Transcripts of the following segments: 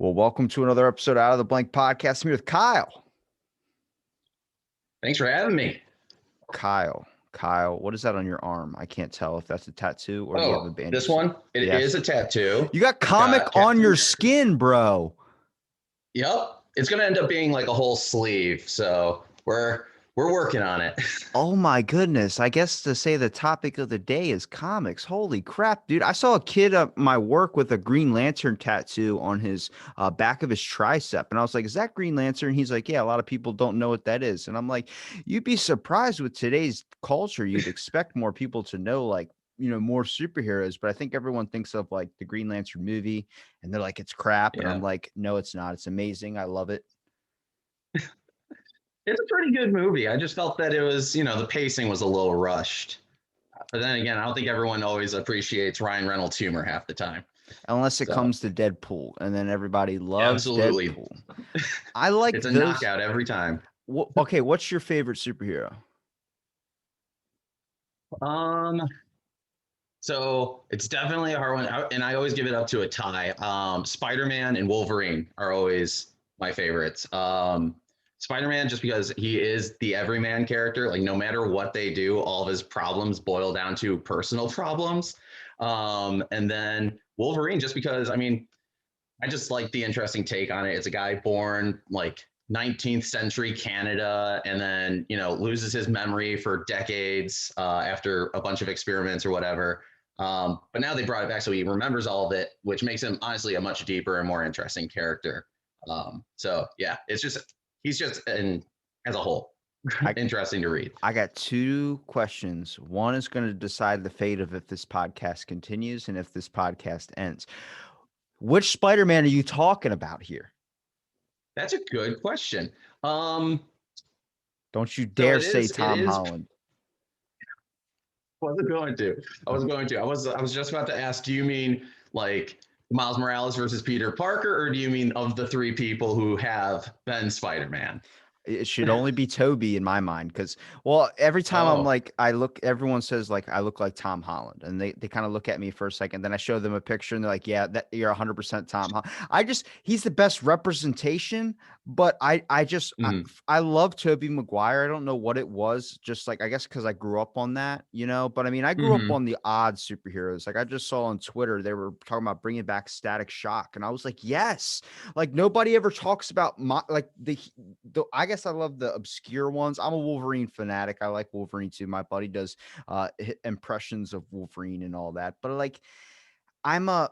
Well, welcome to another episode Out of the Blank podcast. I'm here with Kyle. Thanks for having me. Kyle, what is that on your arm? I can't tell if that's a tattoo or do you have a Oh, bandage. this one, it Yes. is a tattoo. You got It's comic got on your Captain- skin, bro. Yep. It's gonna end up being like a whole sleeve. So we're working on it. Oh my goodness. I guess to say the topic of the day is comics. Holy crap, dude. I saw a kid at my work with a Green Lantern tattoo on his back of his tricep. And I was like, is that Green Lantern? He's like, yeah, a lot of people don't know what that is. And I'm like, you'd be surprised with today's culture. You'd expect more people to know, like, more superheroes. But I think everyone thinks of like the Green Lantern movie and they're like, it's crap. And I'm Yeah. like, no, it's not. It's amazing. I love it. It's a pretty good movie. I just felt that it was, the pacing was a little rushed. But then again, I don't think everyone always appreciates Ryan Reynolds' humor half the time. Unless it So comes to Deadpool, and then everybody loves absolutely. Deadpool. I like It's a those. knockout every time. Okay, what's your favorite superhero? Um, so it's definitely a hard one, and I always give it up to a tie. Spider-Man and Wolverine are always my favorites. Spider-Man, just because he is the everyman character, like no matter what they do, all of his problems boil down to personal problems. And then Wolverine, just because, I just like the interesting take on it. It's a guy born like 19th century Canada and then, loses his memory for decades after a bunch of experiments or whatever. But now they brought it back so he remembers all of it, which makes him honestly a much deeper and more interesting character. So yeah, he's just as a whole I, interesting to read. I got two questions. One is going to decide the fate of if this podcast continues and if this podcast ends. Which Spider-Man are you talking about here? That's a good question. Don't you dare say Tom Holland. I wasn't going to. I was just about to ask, do you mean like Miles Morales versus Peter Parker, or do you mean of the three people who have been Spider-Man? It should only be Toby in my mind because, every time I'm like, everyone says like I look like Tom Holland, and they kind of look at me for a second. Then I show them a picture, and they're like, "Yeah, that you're 100% Tom Holland." He's the best representation, but I love Tobey Maguire. I don't know what it was, just like I guess because I grew up on that, But I mean, I grew up on the odd superheroes. Like I just saw on Twitter they were talking about bringing back Static Shock, and I was like, yes. Like nobody ever talks about I guess I love the obscure ones. I'm a Wolverine fanatic. I like Wolverine too. My buddy does impressions of Wolverine and all that. But like, I'm a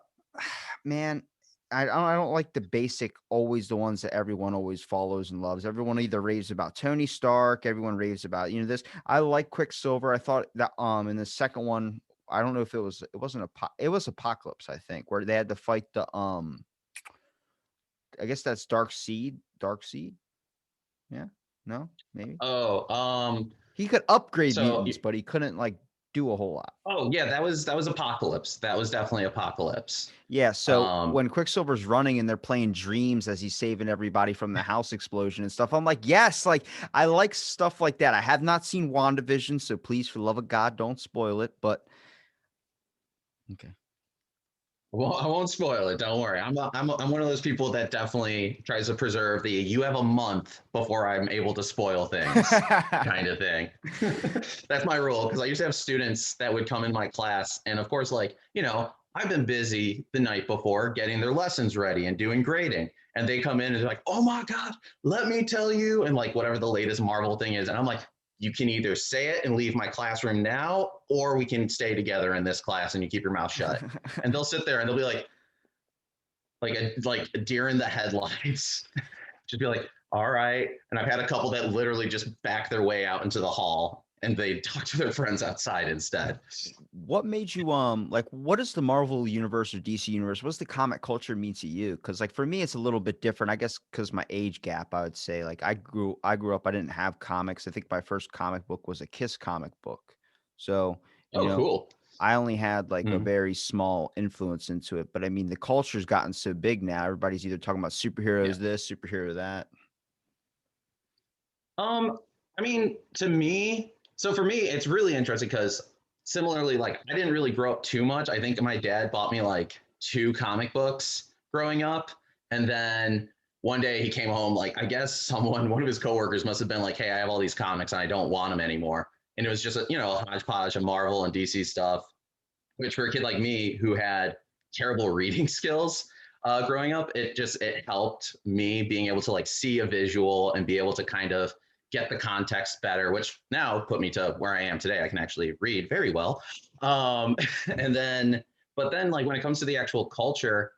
man. I don't like the basic, always the ones that everyone always follows and loves. Everyone either raves about Tony Stark. Everyone raves about this. I like Quicksilver. I thought that in the second one, I don't know if it was Apocalypse. I think where they had to fight the I guess that's Dark Seed. Yeah. No, maybe. He could upgrade mutants, but he couldn't like do a whole lot. Oh yeah, that was Apocalypse. That was definitely Apocalypse. Yeah. So when Quicksilver's running and they're playing Dreams as he's saving everybody from the house explosion and stuff, I'm like, yes, like I like stuff like that. I have not seen Wanda Vision, so please, for the love of God, don't spoil it. But okay. Well, I won't spoil it. Don't worry. I'm one of those people that definitely tries to preserve the "you have a month before I'm able to spoil things" kind of thing. That's my rule because I used to have students that would come in my class, and of course, I've been busy the night before getting their lessons ready and doing grading, and they come in and they're like, "Oh my God, let me tell you," and like whatever the latest Marvel thing is, and I'm like, you can either say it and leave my classroom now, or we can stay together in this class and you keep your mouth shut. And they'll sit there and they'll be like a deer in the headlights. Just be like, all right. And I've had a couple that literally just back their way out into the hall and they talk to their friends outside instead. What made you what is the Marvel universe or DC universe? What's the comic culture mean to you? Because like for me, it's a little bit different. I guess because my age gap, I would say like I grew up. I didn't have comics. I think my first comic book was a Kiss comic book. So Cool. I only had like a very small influence into it. But I mean, the culture's gotten so big now. Everybody's either talking about superheroes, this superhero that. To me, so for me, it's really interesting because similarly, like I didn't really grow up too much. I think my dad bought me like 2 comic books growing up. And then one day he came home, like, I guess one of his coworkers must have been like, hey, I have all these comics and I don't want them anymore. And it was just a hodgepodge of Marvel and DC stuff, which for a kid like me who had terrible reading skills growing up, it helped me being able to like see a visual and be able to kind of get the context better, which now put me to where I am today. I can actually read very well. And then, but then like when it comes to the actual culture,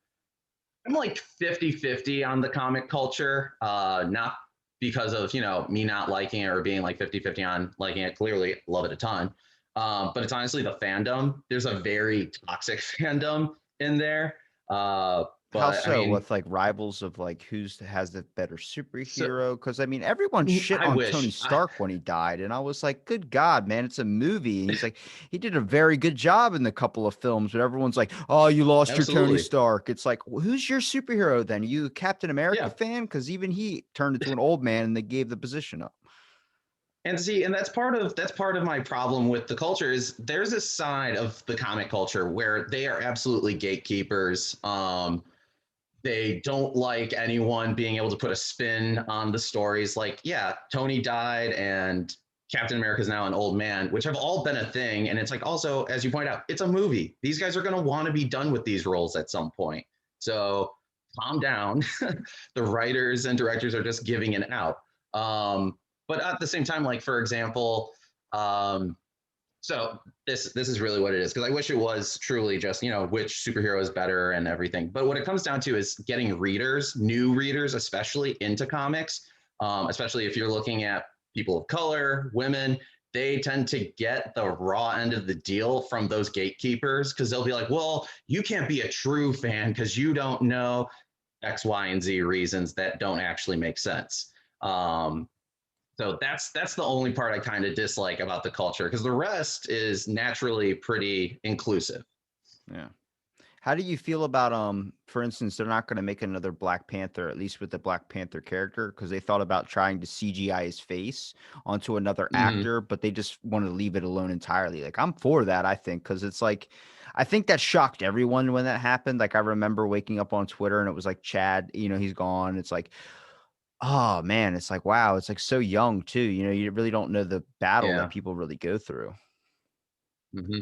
I'm like 50-50 on the comic culture, not because of, me not liking it or being like 50-50 on liking it. Clearly love it a ton. But it's honestly the fandom. There's a very toxic fandom in there. How But I so? mean, With like rivals of like has the better so superhero? Because I mean, everyone shit I on Tony wish. Stark when he died, and I was like, "Good God, man, it's a movie." And he's like, he did a very good job in the couple of films, but everyone's like, "Oh, you lost your Tony Absolutely. Stark." It's like, well, who's your superhero then? You a Captain America Yeah. fan? Because even he turned into an old man, and they gave the position up. And see, and that's part of my problem with the culture is there's a side of the comic culture where they are absolutely gatekeepers. They don't like anyone being able to put a spin on the stories. Like, yeah, Tony died and Captain America is now an old man, which have all been a thing. And it's like also, as you point out, it's a movie. These guys are going to want to be done with these roles at some point. So calm down. The writers and directors are just giving it out. But at the same time, like for example, um, so this is really what it is because I wish it was truly just which superhero is better and everything. But what it comes down to is getting readers, new readers, especially into comics. Especially if you're looking at people of color, women, they tend to get the raw end of the deal from those gatekeepers because they'll be like, well, you can't be a true fan because you don't know X, Y, and Z reasons that don't actually make sense. Um, so that's the only part I kind of dislike about the culture because the rest is naturally pretty inclusive. Yeah. How do you feel about for instance, they're not going to make another Black Panther, at least with the Black Panther character, because they thought about trying to CGI his face onto another Mm-hmm. actor, but they just want to leave it alone entirely. Like I'm for that, I think, because it's like I think that shocked everyone when that happened. Like I remember waking up on Twitter and it was like Chad, he's gone. It's like, oh man, it's like wow, it's like so young too. You really don't know the battle that Yeah. people really go through. Mm-hmm.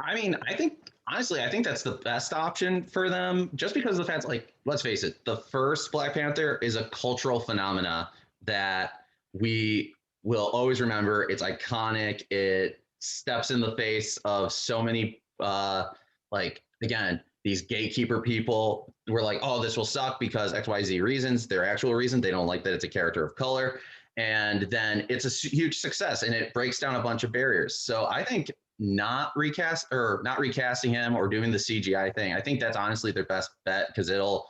I mean, I think honestly, I think that's the best option for them, just because of the fact, like, let's face it, the first Black Panther is a cultural phenomena that we will always remember. It's iconic. It steps in the face of so many, like, again, these gatekeeper people were like, oh, this will suck because XYZ reasons. Their actual reason, they don't like that it's a character of color. And then it's a huge success and it breaks down a bunch of barriers. So I think not recasting him or doing the CGI thing. I think that's honestly their best bet because it'll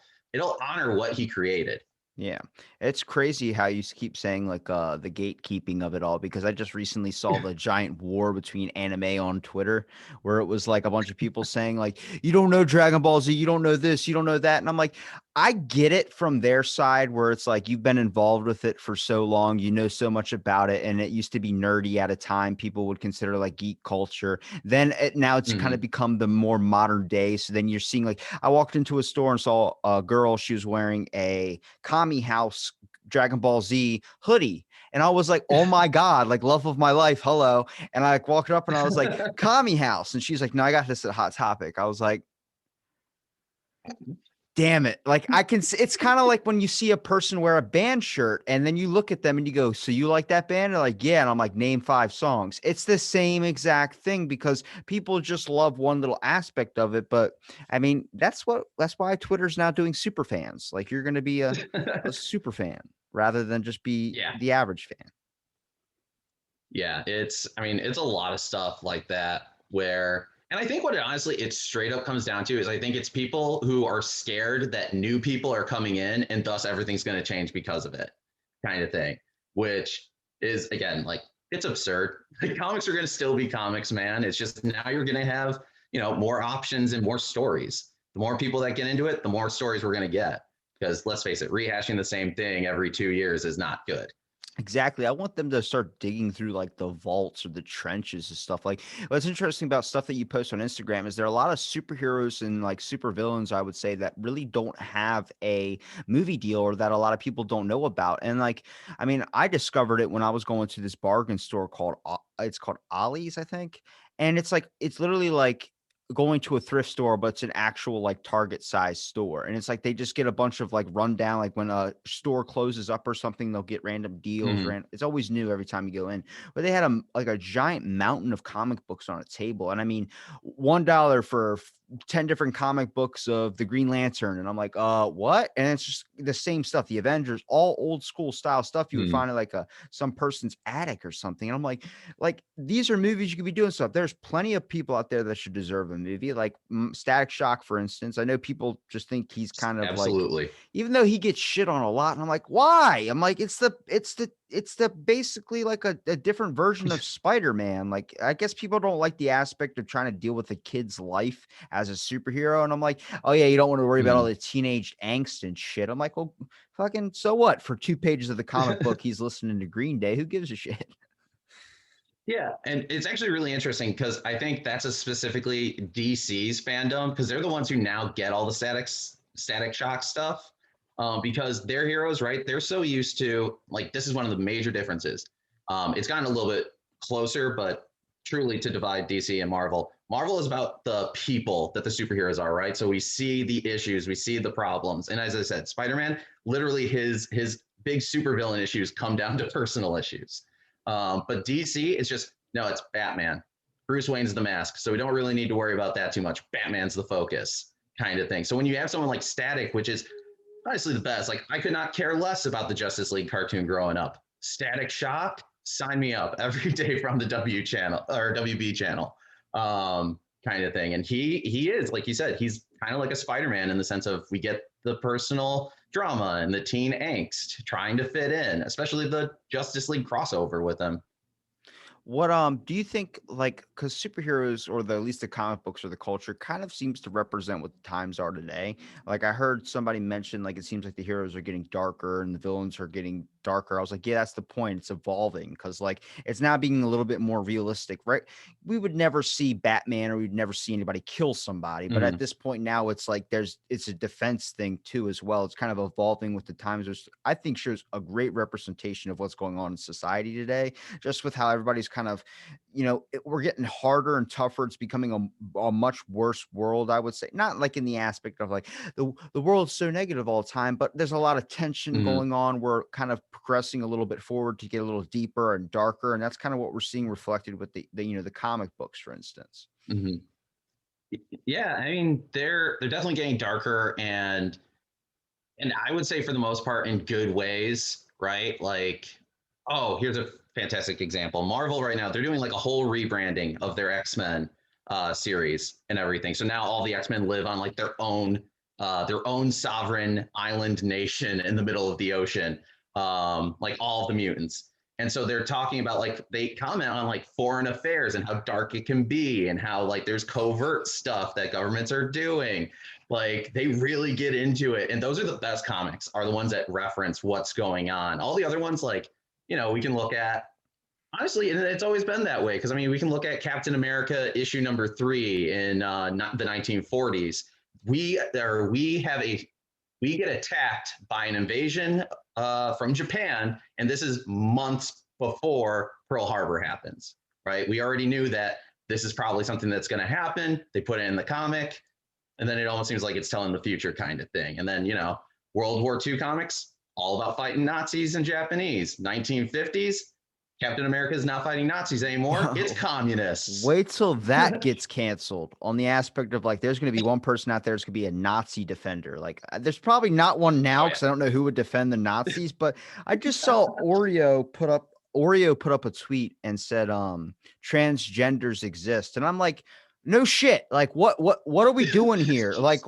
honor what he created. Yeah. It's crazy how you keep saying like the gatekeeping of it all because I just recently saw the giant war between anime on Twitter where it was like a bunch of people saying like you don't know Dragon Ball Z, you don't know this, you don't know that. And I'm like, I get it from their side where it's like you've been involved with it for so long, you know so much about it and it used to be nerdy at a time people would consider like geek culture. Now it's kind of Mm-hmm. become the more modern day. So then you're seeing like I walked into a store and saw a girl, she was wearing a Kami House Dragon Ball Z hoodie. And I was like, oh my God, like love of my life. Hello. And I like walked up and I was like, Kami House. And she's like, no, I got this at Hot Topic. I was like, damn it. Like I can see it's kind of like when you see a person wear a band shirt and then you look at them and you go, so you like that band? They're like, yeah. And I'm like, name 5 songs. It's the same exact thing because people just love one little aspect of it. But I mean, that's why Twitter's now doing super fans. Like you're gonna be a super fan rather than just be Yeah. the average fan. Yeah, I mean, it's a lot of stuff like that where, and I think what it straight up comes down to is I think it's people who are scared that new people are coming in and thus everything's going to change because of it, kind of thing, which is, again, like, it's absurd. Like, comics are going to still be comics, man. It's just now you're going to have, more options and more stories. The more people that get into it, the more stories we're going to get. Because let's face it, rehashing the same thing every 2 years is not good. Exactly. I want them to start digging through like the vaults or the trenches and stuff. Like what's interesting about stuff that you post on Instagram is there are a lot of superheroes and like supervillains, I would say, that really don't have a movie deal or that a lot of people don't know about. And like, I mean, I discovered it when I was going to this bargain store called it's called Ollie's, I think. And it's like it's literally like going to a thrift store, but it's an actual like Target size store. And it's like they just get a bunch of like rundown, like when a store closes up or something, they'll get random deals. Mhm. It's always new every time you go in. But they had a like a giant mountain of comic books on a table. And I mean, $1 for 10 different comic books of the Green Lantern. And I'm like, what? And it's just the same stuff. The Avengers, all old school style stuff you would Mhm. find in like some person's attic or something. And I'm like these are movies you could be doing stuff. There's plenty of people out there that should deserve a movie, like Static Shock, for instance. I know people just think he's kind of like, Absolutely. even though he gets shit on a lot, and I'm like, why? I'm like, it's the basically like a different version of Spider-Man. Like, I guess people don't like the aspect of trying to deal with a kid's life as a superhero. And I'm like, oh yeah, you don't want to worry about all Mhm. the teenage angst and shit. I'm like, well, fucking so what? For 2 pages of the comic book, he's listening to Green Day. Who gives a shit? Yeah, and it's actually really interesting because I think that's a specifically DC's fandom because they're the ones who now get all the Static Shock stuff because their heroes, right? They're so used to like this is one of the major differences. It's gotten a little bit closer, but truly to divide DC and Marvel. Marvel is about the people that the superheroes are, right? So we see the issues, we see the problems, and as I said, Spider-Man, literally his big supervillain issues come down to personal issues. But DC, it's just no, it's Batman. Bruce Wayne's the mask, so we don't really need to worry about that too much. Batman's the focus, kind of thing. So when you have someone like Static, which is honestly the best, like I could not care less about the Justice League cartoon growing up. Static Shock, sign me up every day from the W channel or WB channel, kind of thing. And he is like you said, he's kind of like a Spider-Man in the sense of we get the personal drama and the teen angst trying to fit in, especially the Justice League crossover with him. What do you think, like, because superheroes or at least the comic books or the culture kind of seems to represent what the times are today? Like I heard somebody mention like it seems like the heroes are getting darker and the villains are getting darker. I was like, yeah, that's the point. It's evolving because like it's now being a little bit more realistic, right? We would never see Batman or we'd never see anybody kill somebody, but at Mm-hmm. this point now it's like it's a defense thing too as well. It's kind of evolving with the times. There's I think shows a great representation of what's going on in society today, just with how everybody's kind of, we're getting harder and tougher. It's becoming a much worse world, I would say. Not like in the aspect of like the world's so negative all the time, but there's a lot of tension Mm-hmm. going on. We're kind of progressing a little bit forward to get a little deeper and darker, and that's kind of what we're seeing reflected with the comic books, for instance. Mm-hmm. Yeah, I mean they're definitely getting darker and I would say for the most part in good ways, right? Like, oh, here's a fantastic example. Marvel right now, they're doing like a whole rebranding of their X-Men series and everything. So now all the X-Men live on like their own sovereign island nation in the middle of the ocean, like all of the mutants. And so they're talking about like they comment on like foreign affairs and how dark it can be and how like there's covert stuff that governments are doing, like they really get into it, and those are the best comics. Are the ones that reference what's going on. All the other ones, like we can look at honestly, and it's always been that way. Because I mean, we can look at Captain America issue number 3 in the 1940s. We get attacked by an invasion from Japan, and this is months before Pearl Harbor happens. Right? We already knew that this is probably something that's going to happen. They put it in the comic and then it almost seems like it's telling the future kind of thing. And then World War II comics all about fighting Nazis and Japanese. 1950s, Captain America is not fighting Nazis anymore, it's communists. Wait till that gets canceled on the aspect of like there's going to be one person out there who's going to be a Nazi defender. Like there's probably not one Oh now yeah. because I don't know who would defend the Nazis, but I just saw Oreo put up a tweet and said transgenders exist, and I'm like, no shit. Like what are we doing here? Like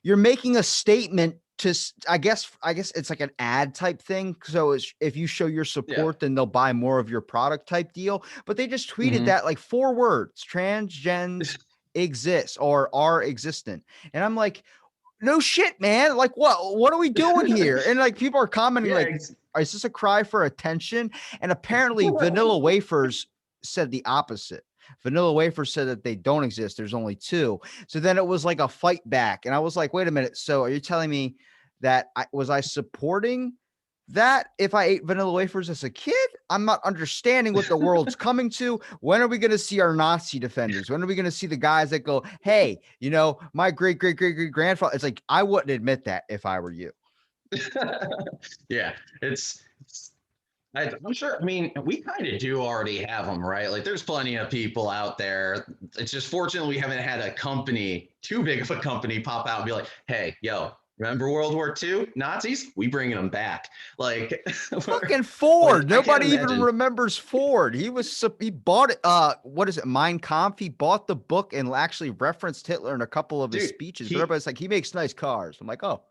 you're making a statement to I guess it's like an ad type thing. So if you show your Yeah. support, then they'll buy more of your product type deal. But they just tweeted Mm-hmm. that like 4 words: transgens exist or are existent. And I'm like, no shit, man. Like what are we doing here? And like people are commenting Yeah. like, is this a cry for attention? And apparently Vanilla Wafers said the opposite. Vanilla Wafer said that they don't exist. There's only two. So then it was like a fight back. And I was like, wait a minute. So are you telling me that I supporting that if I ate vanilla wafers as a kid? I'm not understanding what the world's coming to. When are we going to see our Nazi defenders? When are we going to see the guys that go, hey, you know, my great grandfather? It's like, I wouldn't admit that if I were you. Yeah, I'm sure. I mean, we kind of do already have them, right? Like, there's plenty of people out there. It's just fortunate we haven't had a company, too big of a company, pop out and be like, "Hey, yo, remember World War II Nazis? We bringing them back." Like, fucking Ford. Like, Nobody even remembers Ford. He bought it. What is it? Mein Kampf. He bought the book and actually referenced Hitler in a couple of his speeches. But everybody's like, he makes nice cars. I'm like, oh.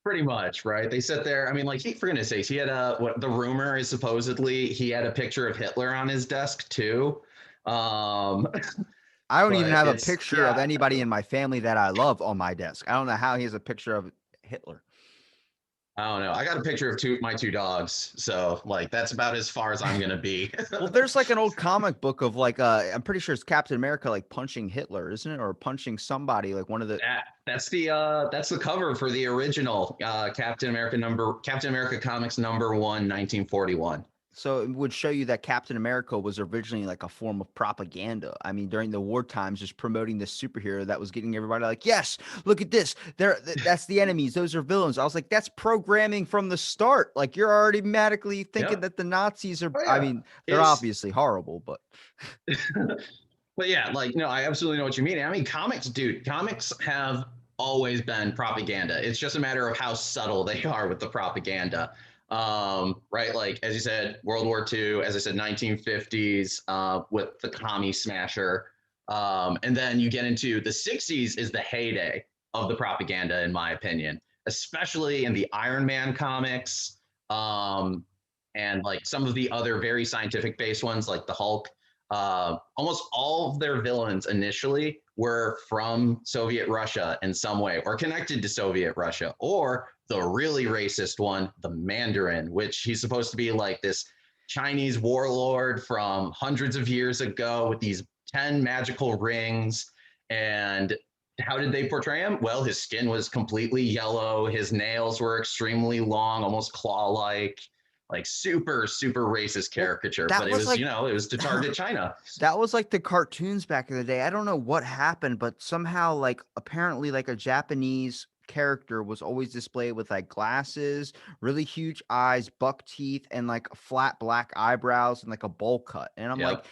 Pretty much, right? They sit there. I mean, like, for goodness sakes, he had what the rumor is supposedly he had a picture of Hitler on his desk too. I don't even have a picture of anybody in my family that I love on my desk. I don't know how he has a picture of Hitler. I don't know. I got a picture of my two dogs. So, like, that's about as far as I'm going to be. Well, there's like an old comic book of like, I'm pretty sure it's Captain America, like punching Hitler, isn't it? Or punching somebody, like one of the. That's the cover for the original Captain America Comics #1, 1941. So it would show you that Captain America was originally like a form of propaganda. I mean, during the war times, just promoting this superhero that was getting everybody like, yes, look at this. That's the enemies. Those are villains. I was like, that's programming from the start. Like, you're already automatically thinking that the Nazis are, I mean, they're obviously horrible, but. But yeah, like, no, I absolutely know what you mean. I mean, comics have always been propaganda. It's just a matter of how subtle they are with the propaganda. Right, like, as you said, World War II, as I said, 1950s, with the commie smasher, and then you get into the 60s is the heyday of the propaganda, in my opinion, especially in the Iron Man comics, and like some of the other very scientific based ones like the Hulk. Almost all of their villains initially were from Soviet Russia in some way, or connected to Soviet Russia, or the really racist one, the Mandarin, which he's supposed to be like this Chinese warlord from hundreds of years ago with these 10 magical rings. And how did they portray him? Well, his skin was completely yellow. His nails were extremely long, almost claw-like. Like, super racist caricature, but it was like, it was to target China. That was like the cartoons back in the day. I don't know what happened, but somehow, like, apparently, like, a Japanese character was always displayed with like glasses, really huge eyes, buck teeth, and like flat black eyebrows and like a bowl cut. And I'm like,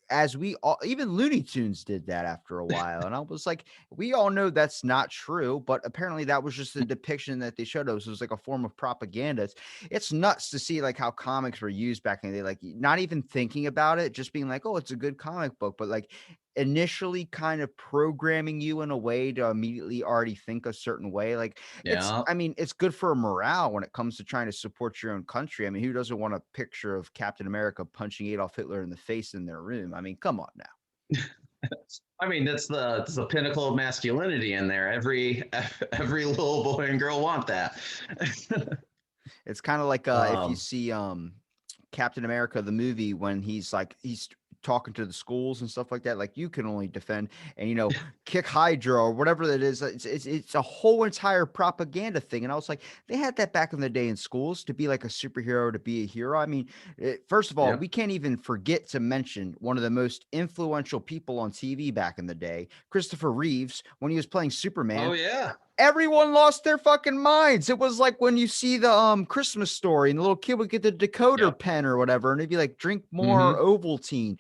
as we all, even Looney Tunes did that after a while. And I was like, we all know that's not true, but apparently that was just the depiction that they showed us. It was like a form of propaganda. It's nuts to see like how comics were used back in the day, like not even thinking about it, just being like, oh, it's a good comic book, but like initially kind of programming you in a way to immediately already think a certain way. Like, I mean, it's good for morale when it comes to trying to support your own country. I mean, who doesn't want a picture of Captain America punching Adolf Hitler in the face in their room? I mean, come on now. I mean, that's the pinnacle of masculinity in there. Every little boy and girl want that. It's kind of like if you see Captain America, the movie, when he's talking to the schools and stuff like that, like, you can only defend and, you know, kick Hydra or whatever that is. It's a whole entire propaganda thing. And I was like, they had that back in the day in schools to be like a superhero, to be a hero. I mean, first of all, we can't even forget to mention one of the most influential people on TV back in the day, Christopher Reeves, when he was playing Superman. Oh yeah. Everyone lost their fucking minds. It was like when you see the Christmas Story and the little kid would get the decoder pen or whatever, and it'd be like, drink more Ovaltine.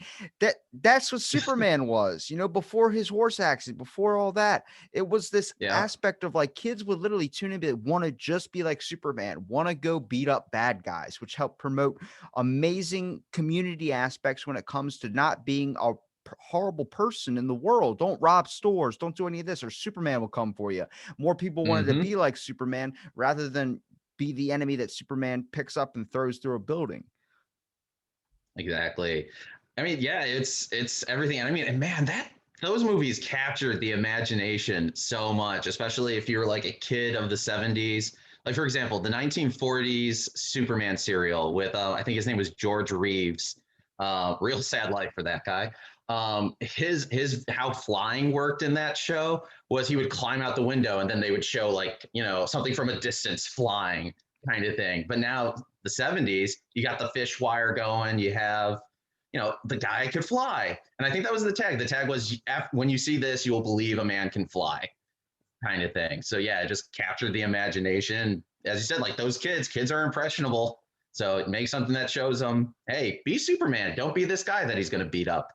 That's what Superman was, you know, before his horse accident, before all that. It was this aspect of like kids would literally tune in and want to just be like Superman, want to go beat up bad guys, which helped promote amazing community aspects when it comes to not being a horrible person in the world. Don't rob stores, don't do any of this, or Superman will come for you. More people wanted to be like Superman rather than be the enemy that Superman picks up and throws through a building. Exactly. I mean, yeah, it's everything. I mean, and man, those movies captured the imagination so much, especially if you were like a kid of the 70s. like for example, the 1940s Superman serial with I think his name was George Reeves. Real sad life for that guy. His how flying worked in that show was he would climb out the window and then they would show like, you know, something from a distance flying kind of thing. But now the 70s, you got the fish wire going, you have, you know, the guy could fly. And I think that was the tag. The tag was, when you see this, you will believe a man can fly kind of thing. So yeah, it just captured the imagination. As you said, like those kids are impressionable. So it makes something that shows them, hey, be Superman. Don't be this guy that he's going to beat up.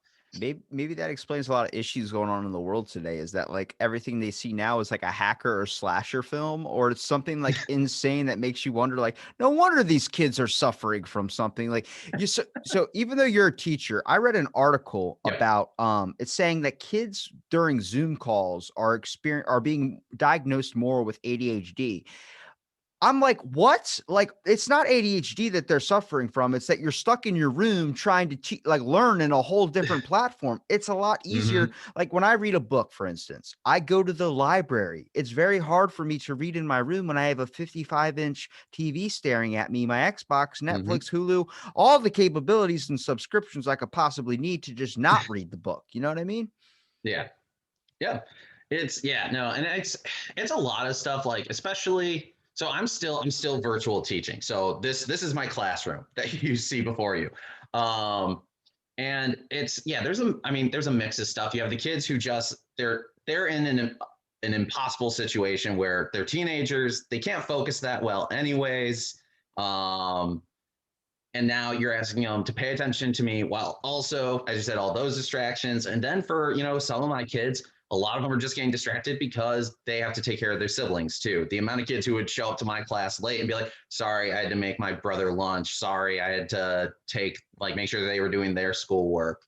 Maybe that explains a lot of issues going on in the world today. Is that like everything they see now is like a hacker or slasher film, or it's something like insane that makes you wonder, like, no wonder these kids are suffering from something. Like so even though you're a teacher, I read an article Yep. about it's saying that kids during Zoom calls are being diagnosed more with ADHD. I'm like, what? Like, it's not ADHD that they're suffering from. It's that you're stuck in your room trying to learn in a whole different platform. It's a lot easier. Mm-hmm. Like when I read a book, for instance, I go to the library. It's very hard for me to read in my room when I have a 55-inch TV staring at me, my Xbox, Mm-hmm. Netflix, Hulu, all the capabilities and subscriptions I could possibly need to just not read the book. You know what I mean? Yeah. Yeah. It's yeah, no, and it's a lot of stuff, like especially so I'm still virtual teaching. So this is my classroom that you see before you. And it's yeah, there's a mix of stuff. You have the kids who just they're in an impossible situation where they're teenagers, they can't focus that well anyways. Um, and now you're asking them to pay attention to me while also, as you said, all those distractions. And then for, you know, some of my kids, a lot of them are just getting distracted because they have to take care of their siblings too. The amount of kids who would show up to my class late and be like, sorry, I had to make my brother lunch. Sorry, I had to make sure they were doing their schoolwork.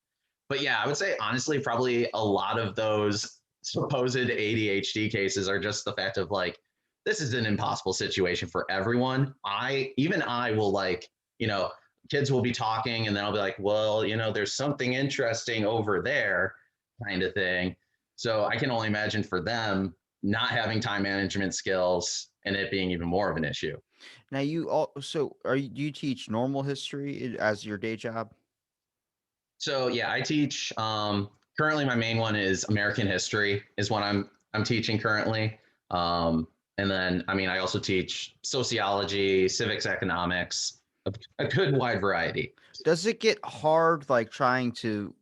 But yeah, I would say honestly, probably a lot of those supposed ADHD cases are just the fact of like, this is an impossible situation for everyone. I will like, you know, kids will be talking and then I'll be like, well, you know, there's something interesting over there kind of thing. So I can only imagine for them not having time management skills and it being even more of an issue. Now do you teach normal history as your day job? So yeah, I teach currently my main one is American history is what I'm teaching currently. And then I mean I also teach sociology, civics, economics, a good wide variety. Does it get hard, like trying to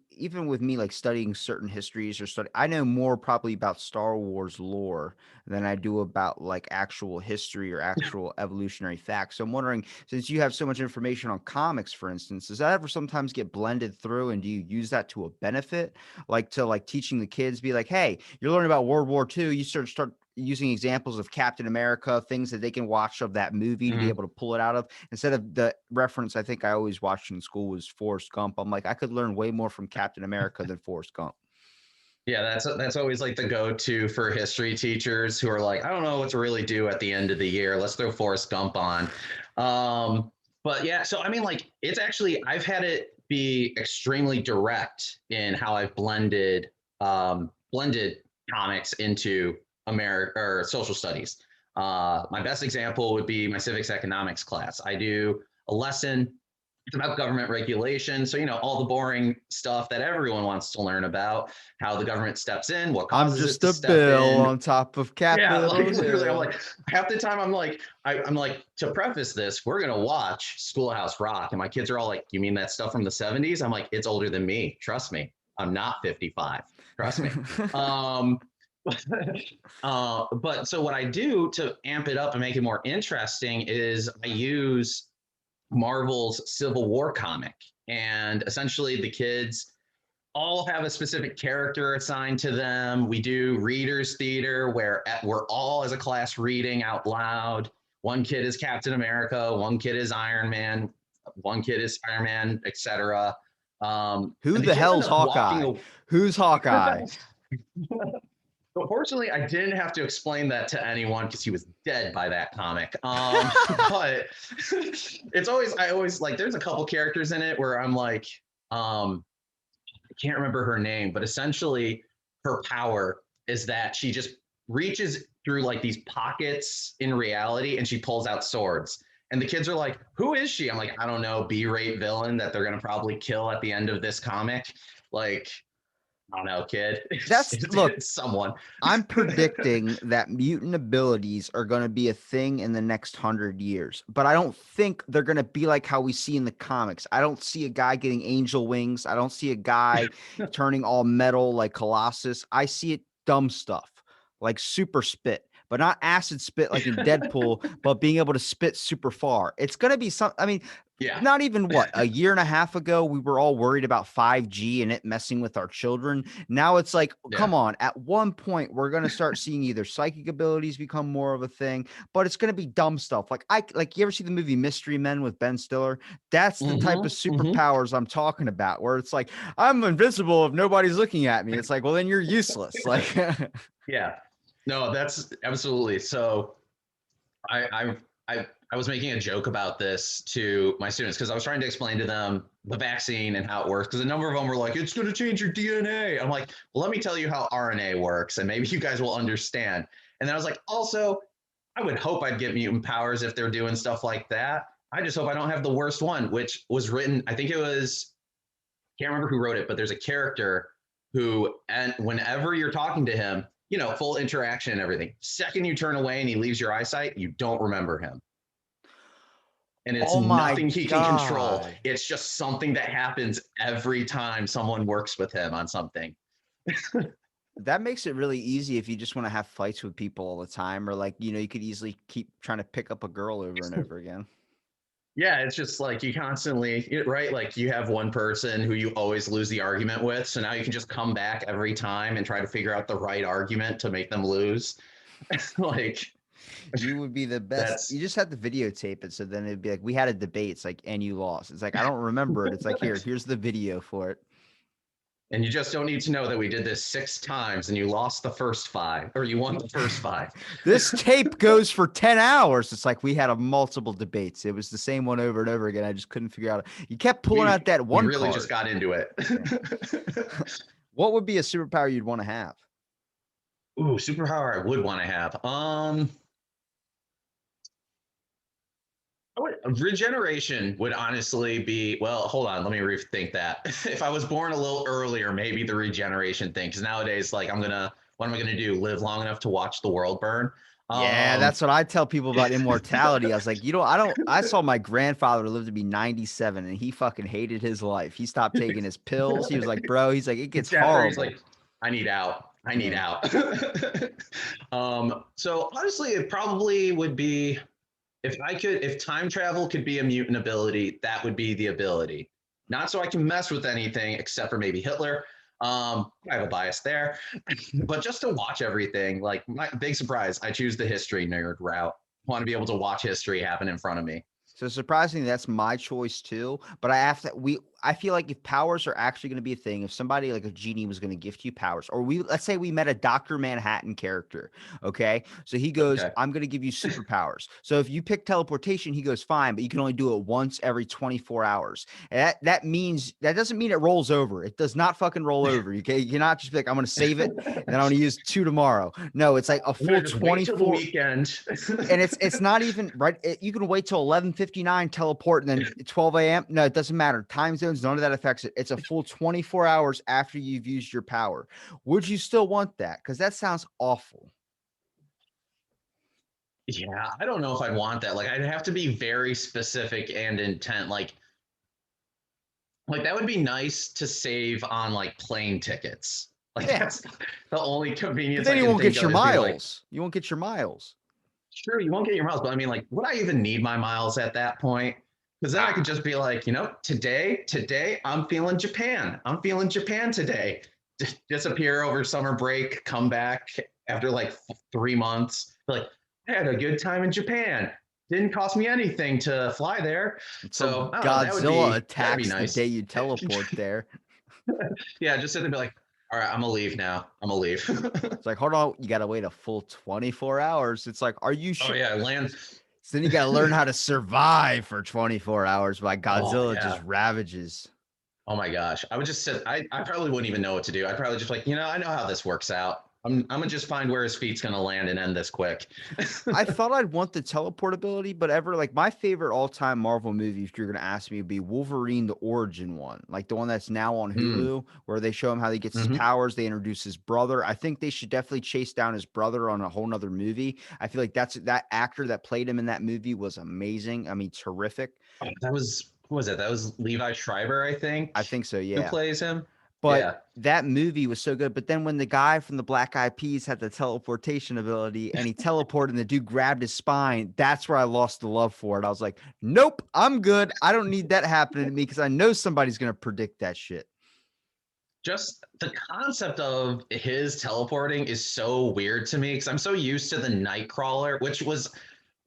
even with me, like studying certain histories I know more probably about Star Wars lore than I do about like actual history or actual evolutionary facts. So I'm wondering, since you have so much information on comics, for instance, does that ever sometimes get blended through, and do you use that to a benefit, like to like teaching the kids, be like, hey, you're learning about World War II, you start using examples of Captain America, things that they can watch of that movie to be Mhm. able to pull it out of, instead of the reference I think I always watched in school was Forrest Gump. I'm like, I could learn way more from Captain America than Forrest Gump. Yeah, that's always like the go-to for history teachers who are like, I don't know what to really do at the end of the year. Let's throw Forrest Gump on. But yeah, so I mean, like, it's actually I've had it be extremely direct in how I've blended comics into America or social studies. My best example would be my civics economics class. I do a lesson. It's about government regulation. So, you know, all the boring stuff that everyone wants to learn about, how the government steps in, what I'm causes it just to a step bill in. on top of Yeah, like Capitol literally, I'm Hill. like, half the time I'm like, to preface this, we're gonna watch Schoolhouse Rock. And my kids are all like, you mean that stuff from the 70s? I'm like, it's older than me. Trust me. I'm not 55. Trust me. Um, but so what I do to amp it up and make it more interesting is I use Marvel's Civil War comic. And essentially, the kids all have a specific character assigned to them. We do readers theater where we're all as a class reading out loud. One kid is Captain America, one kid is Iron Man, one kid is Spider-Man, etc. Who And the the kids end hell's up Hawkeye? walking. Who's Hawkeye? But fortunately, I didn't have to explain that to anyone because he was dead by that comic. But I always like, there's a couple characters in it where I'm like, I can't remember her name, but essentially her power is that she just reaches through like these pockets in reality and she pulls out swords. And the kids are like, who is she? I'm like, I don't know, B-rate villain that they're gonna probably kill at the end of this comic. Like, I don't know, kid. Look, It's someone. I'm predicting that mutant abilities are going to be a thing in the next 100 years, but I don't think they're going to be like how we see in the comics. I don't see a guy getting angel wings. I don't see a guy turning all metal like Colossus. I see it dumb stuff like super spit, but not acid spit like in Deadpool, but being able to spit super far. It's going to be some, I mean, Yeah. not even what, a year and a half ago, we were all worried about 5G and it messing with our children. Now it's like, come on, at one point, we're going to start seeing either psychic abilities become more of a thing, but it's going to be dumb stuff. Like you ever see the movie Mystery Men with Ben Stiller? That's the type of superpowers I'm talking about, where it's like, I'm invisible if nobody's looking at me. It's like, well, then you're useless. Like, yeah, no, that's absolutely. So I was making a joke about this to my students because I was trying to explain to them the vaccine and how it works. Because a number of them were like, it's going to change your DNA. I'm like, well, let me tell you how RNA works and maybe you guys will understand. And then I was like, also, I would hope I'd get mutant powers if they're doing stuff like that. I just hope I don't have the worst one, which was written, I think it was, can't remember who wrote it, but there's a character who, and whenever you're talking to him, you know, full interaction and everything. Second you turn away and he leaves your eyesight, you don't remember him. And it's nothing he can control. It's just something that happens every time someone works with him on something. That makes it really easy if you just want to have fights with people all the time, or like, you know, you could easily keep trying to pick up a girl over and over again. Yeah, it's just like you constantly, right? Like you have one person who you always lose the argument with. So now you can just come back every time and try to figure out the right argument to make them lose. Like, you would be the best. You just have to videotape it. So then it'd be like, we had a debate. It's like, and you lost. It's like, I don't remember it. It's like, here's the video for it. And you just don't need to know that we did this 6 times and you lost the first 5 or you won the first 5. This tape goes for 10 hours. It's like we had multiple debates. It was the same one over and over again. I just couldn't figure out. You kept pulling out that one. We really card. Just got into it. What would be a superpower you'd want to have? Ooh, superpower I would want to have. Regeneration would honestly be, well, hold on, let me rethink that. If I was born a little earlier, maybe the regeneration thing, because nowadays, like, what am I gonna do? Live long enough to watch the world burn? Yeah, that's what I tell people about immortality. I was like, I saw my grandfather live to be 97 and he fucking hated his life. He stopped taking his pills. He was like, bro, he's like, it gets horrible. He's like, I need out. I need out. So honestly, it probably would be, if time travel could be a mutant ability, that would be the ability. Not so I can mess with anything except for maybe Hitler. I have a bias there, but just to watch everything, like my big surprise, I choose the history nerd route. I want to be able to watch history happen in front of me. So surprisingly, that's my choice too. But I feel like if powers are actually going to be a thing, if somebody like a genie was going to gift you powers, or let's say we met a Dr. Manhattan character. Okay. So he goes, I'm going to give you superpowers. So if you pick teleportation, he goes, fine, but you can only do it once every 24 hours. And that doesn't mean it rolls over. It does not fucking roll over. You cannot just be like, I'm going to save it and then I'm going to use 2 tomorrow. No, it's like a full 24 weekend. And it's not even right. You can wait till 11:59, teleport, and then 12 a.m. No, it doesn't matter. Time zones, none of that affects it. It's a full 24 hours after you've used your power. Would you still want that? Because that sounds awful. Yeah, I don't know if I'd want that. Like, I'd have to be very specific and intent. Like that would be nice to save on like plane tickets. Like that's the only convenience. But then you won't get your miles. You won't get your miles. Sure, you won't get your miles, but I mean, like, would I even need my miles at that point? Because then I could just be like, today I'm feeling Japan. I'm feeling Japan today. Disappear over summer break, come back after like 3 months. Like, I had a good time in Japan. Didn't cost me anything to fly there. So Godzilla attacks the day you teleport there. Yeah, just sit there and be like, all right, I'm gonna leave now. I'm gonna leave. It's like, hold on, you gotta wait a full 24 hours. It's like, are you sure? Oh yeah, land. So then you gotta learn how to survive for 24 hours while Godzilla just ravages. Oh my gosh. I would just sit, I probably wouldn't even know what to do. I'd probably just like, I know how this works out. I'm gonna just find where his feet's gonna land and end this quick. I thought I'd want the teleportability, but ever like my favorite all-time Marvel movie, if you're gonna ask me, would be Wolverine, the origin one, like the one that's now on Mm, Hulu, where they show him how he gets his hmm powers. They introduce his brother. I think they should definitely chase down his brother on a whole nother movie. I feel like that actor that played him in that movie was amazing. I mean, terrific. Oh, that was what was it? That was Levi Schreiber, I I think, think so, who yeah. plays him. But Yeah. that movie was so good. But then when the guy from the Black Eyed Peas had the teleportation ability and he teleported and the dude grabbed his spine, that's where I lost the love for it. I was like, nope, I'm good. I don't need that happening to me because I know somebody's going to predict that shit. Just the concept of his teleporting is so weird to me because I'm so used to the Nightcrawler, which was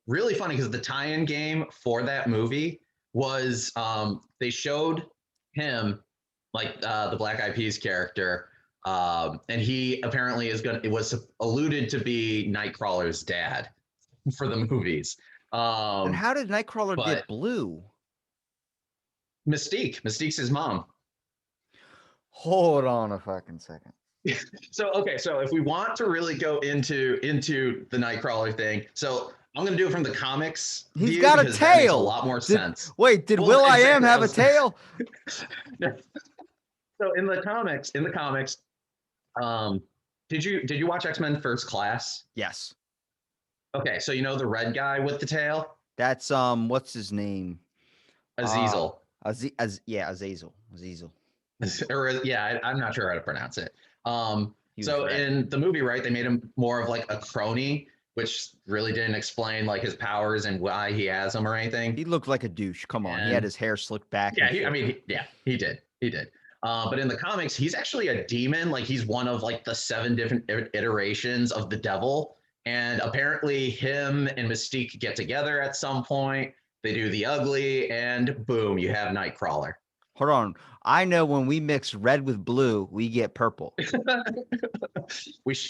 really funny because the tie-in game for that movie was they showed him like the Black Eyed Peas character, and he apparently is gonna. It was alluded to be Nightcrawler's dad for the movies, And how did Nightcrawler but get blue? Mystique's his mom. Hold on a fucking second. So okay, so if we want to really go into the Nightcrawler thing, so I'm gonna do it from the comics He's view got a because that makes a tail. lot more Did sense. wait, did Well, Will I Am exactly. have a tail? So in the comics, um, did you watch X-Men First Class? Yes. Okay, so you know the red guy with the tail, That's what's his name? Uh Azazel, Yeah, Azazel. Azazel. or yeah, I'm not sure how to pronounce it. He was So red. in the movie, right, they made him more of like a crony, which really didn't explain like his powers and why he has them or anything. He looked like a douche. Come on. He had And his hair slicked back yeah, and shit. yeah, he did. But in the comics, he's actually a demon. Like he's one of like the 7 different iterations of the devil. And apparently, him and Mystique get together at some point. They do the ugly, and boom, you have Nightcrawler. Hold on. I know when we mix red with blue, we get purple.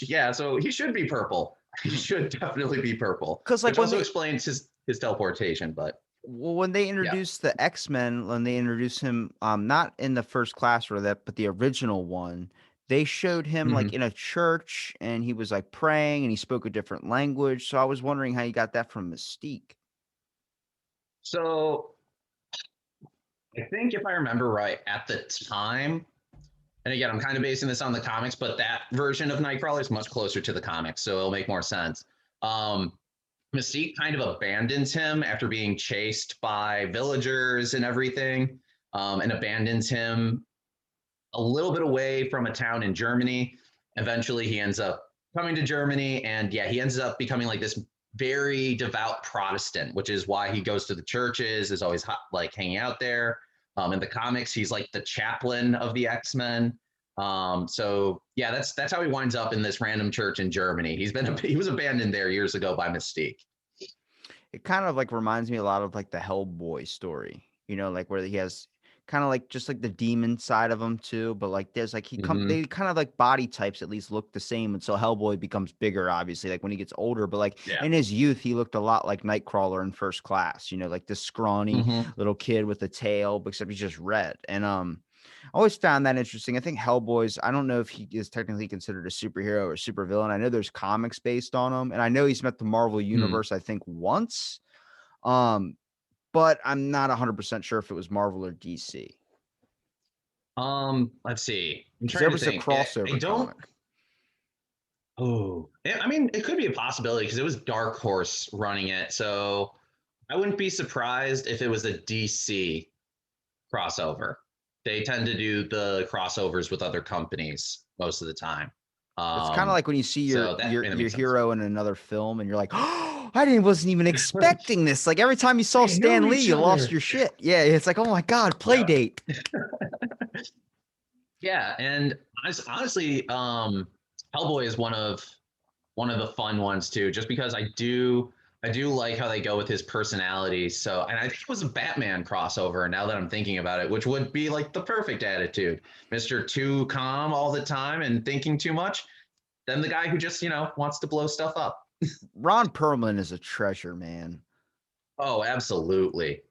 Yeah, so he should be purple. He should definitely be purple, Because like which when also they explains his teleportation. But when they yeah, introduced the X-Men, when they introduced him, not in the first class or that, but the original one, they showed him like hmm in a church and he was like praying and he spoke a different language. So I was wondering how you got that from Mystique. so I think if I remember right, at the time, and again, I'm kind of basing this on the comics, but that version of Nightcrawler is much closer to the comics, so it'll make more sense. Um, Mystique kind of abandons him after being chased by villagers and everything, and abandons him a little bit away from a town in Germany. Eventually, he ends up coming to Germany, and yeah, he ends up becoming like this very devout Protestant, which is why he goes to the churches, is always like hanging out there. In the comics, he's like the chaplain of the X-Men. So yeah, that's how he winds up in this random church in Germany. He was abandoned there years ago by Mystique. It kind of like reminds me a lot of like the Hellboy story, like where he has kind of like just like the demon side of him too, but like there's like hmm they kind of like body types at least look the same until Hellboy becomes bigger, obviously, like when he gets older. But like Yeah. in his youth, he looked a lot like Nightcrawler in First Class, like this scrawny hmm little kid with a tail, but except he's just red. And I always found that interesting. I think Hellboy's, I don't know if he is technically considered a superhero or supervillain. I know there's comics based on him, and I know he's met the Marvel hmm universe, I think, once. Um, but I'm not 100% sure if it was Marvel or DC. Let's see. I'm Because trying there to was a think. I crossover don't. comic. Oh, I mean, it could be a possibility because it was Dark Horse running it, so I wouldn't be surprised if it was a DC crossover. They tend to do the crossovers with other companies most of the time. It's kind of Um, like when you see your so that your really your makes sense. hero in another film and you're like, oh, wasn't even expecting this. Like every time you saw They know Stan Lee, each you lost other. your shit. Yeah, it's like, oh my God, play Yeah, date. yeah, and honestly, Hellboy is one of the fun ones too, just because I do like how they go with his personality. So, and I think it was a Batman crossover. Now that I'm thinking about it, which would be like the perfect attitude, Mister Too Calm all the time and thinking too much. Then the guy who just wants to blow stuff up. Ron Perlman is a treasure, man. Oh, absolutely,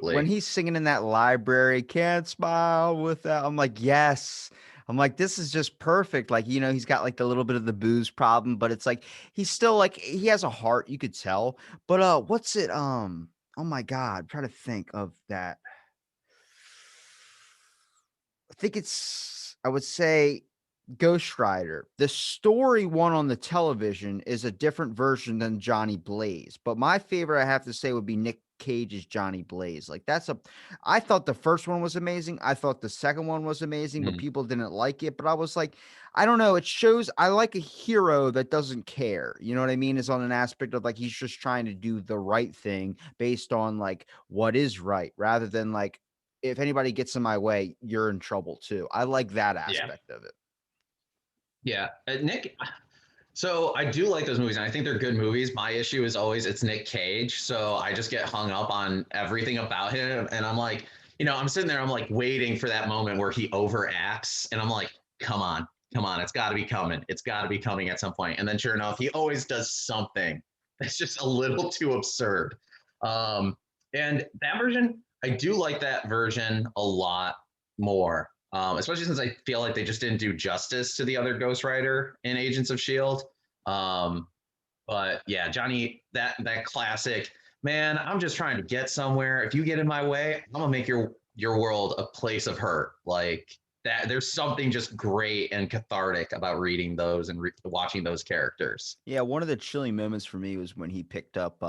When absolutely. he's singing in that library, can't smile without, I'm like, yes. I'm like, this is just perfect. Like, he's got like the little bit of the booze problem, but it's like he's still like he has a heart, you could tell. But what's it? Oh my God, I'm trying to think of that. I think I would say Ghost Rider. The story one on the television is a different version than Johnny Blaze. But my favorite, I have to say, would be Nick Cage's Johnny Blaze. Like I thought the first one was amazing. I thought the second one was amazing, but Mm, people didn't like it. But I was like, I don't know. It shows I like a hero that doesn't care. You know what I mean? Is on an aspect of like he's just trying to do the right thing based on like what is right rather than like if anybody gets in my way, you're in trouble too. I like that yeah, aspect of it. yeah. Nick. So I do like those movies, and I think they're good movies. My issue is always it's Nick Cage, so I just get hung up on everything about him, and I'm like, I'm sitting there, I'm like waiting for that moment where he overacts, and I'm like, come on, it's got to be coming, it's got to be coming at some point, and then sure enough, he always does something that's just a little too absurd. Um, and that version, I do like that version a lot more. Especially since I feel like they just didn't do justice to the other Ghost Rider in Agents of Shield. Um, but yeah, Johnny, that classic man. I'm just trying to get somewhere. If you get in my way, I'm gonna make your world a place of hurt. Like that. There's something just great and cathartic about reading those and watching those characters. Yeah, one of the chilling moments for me was when he picked up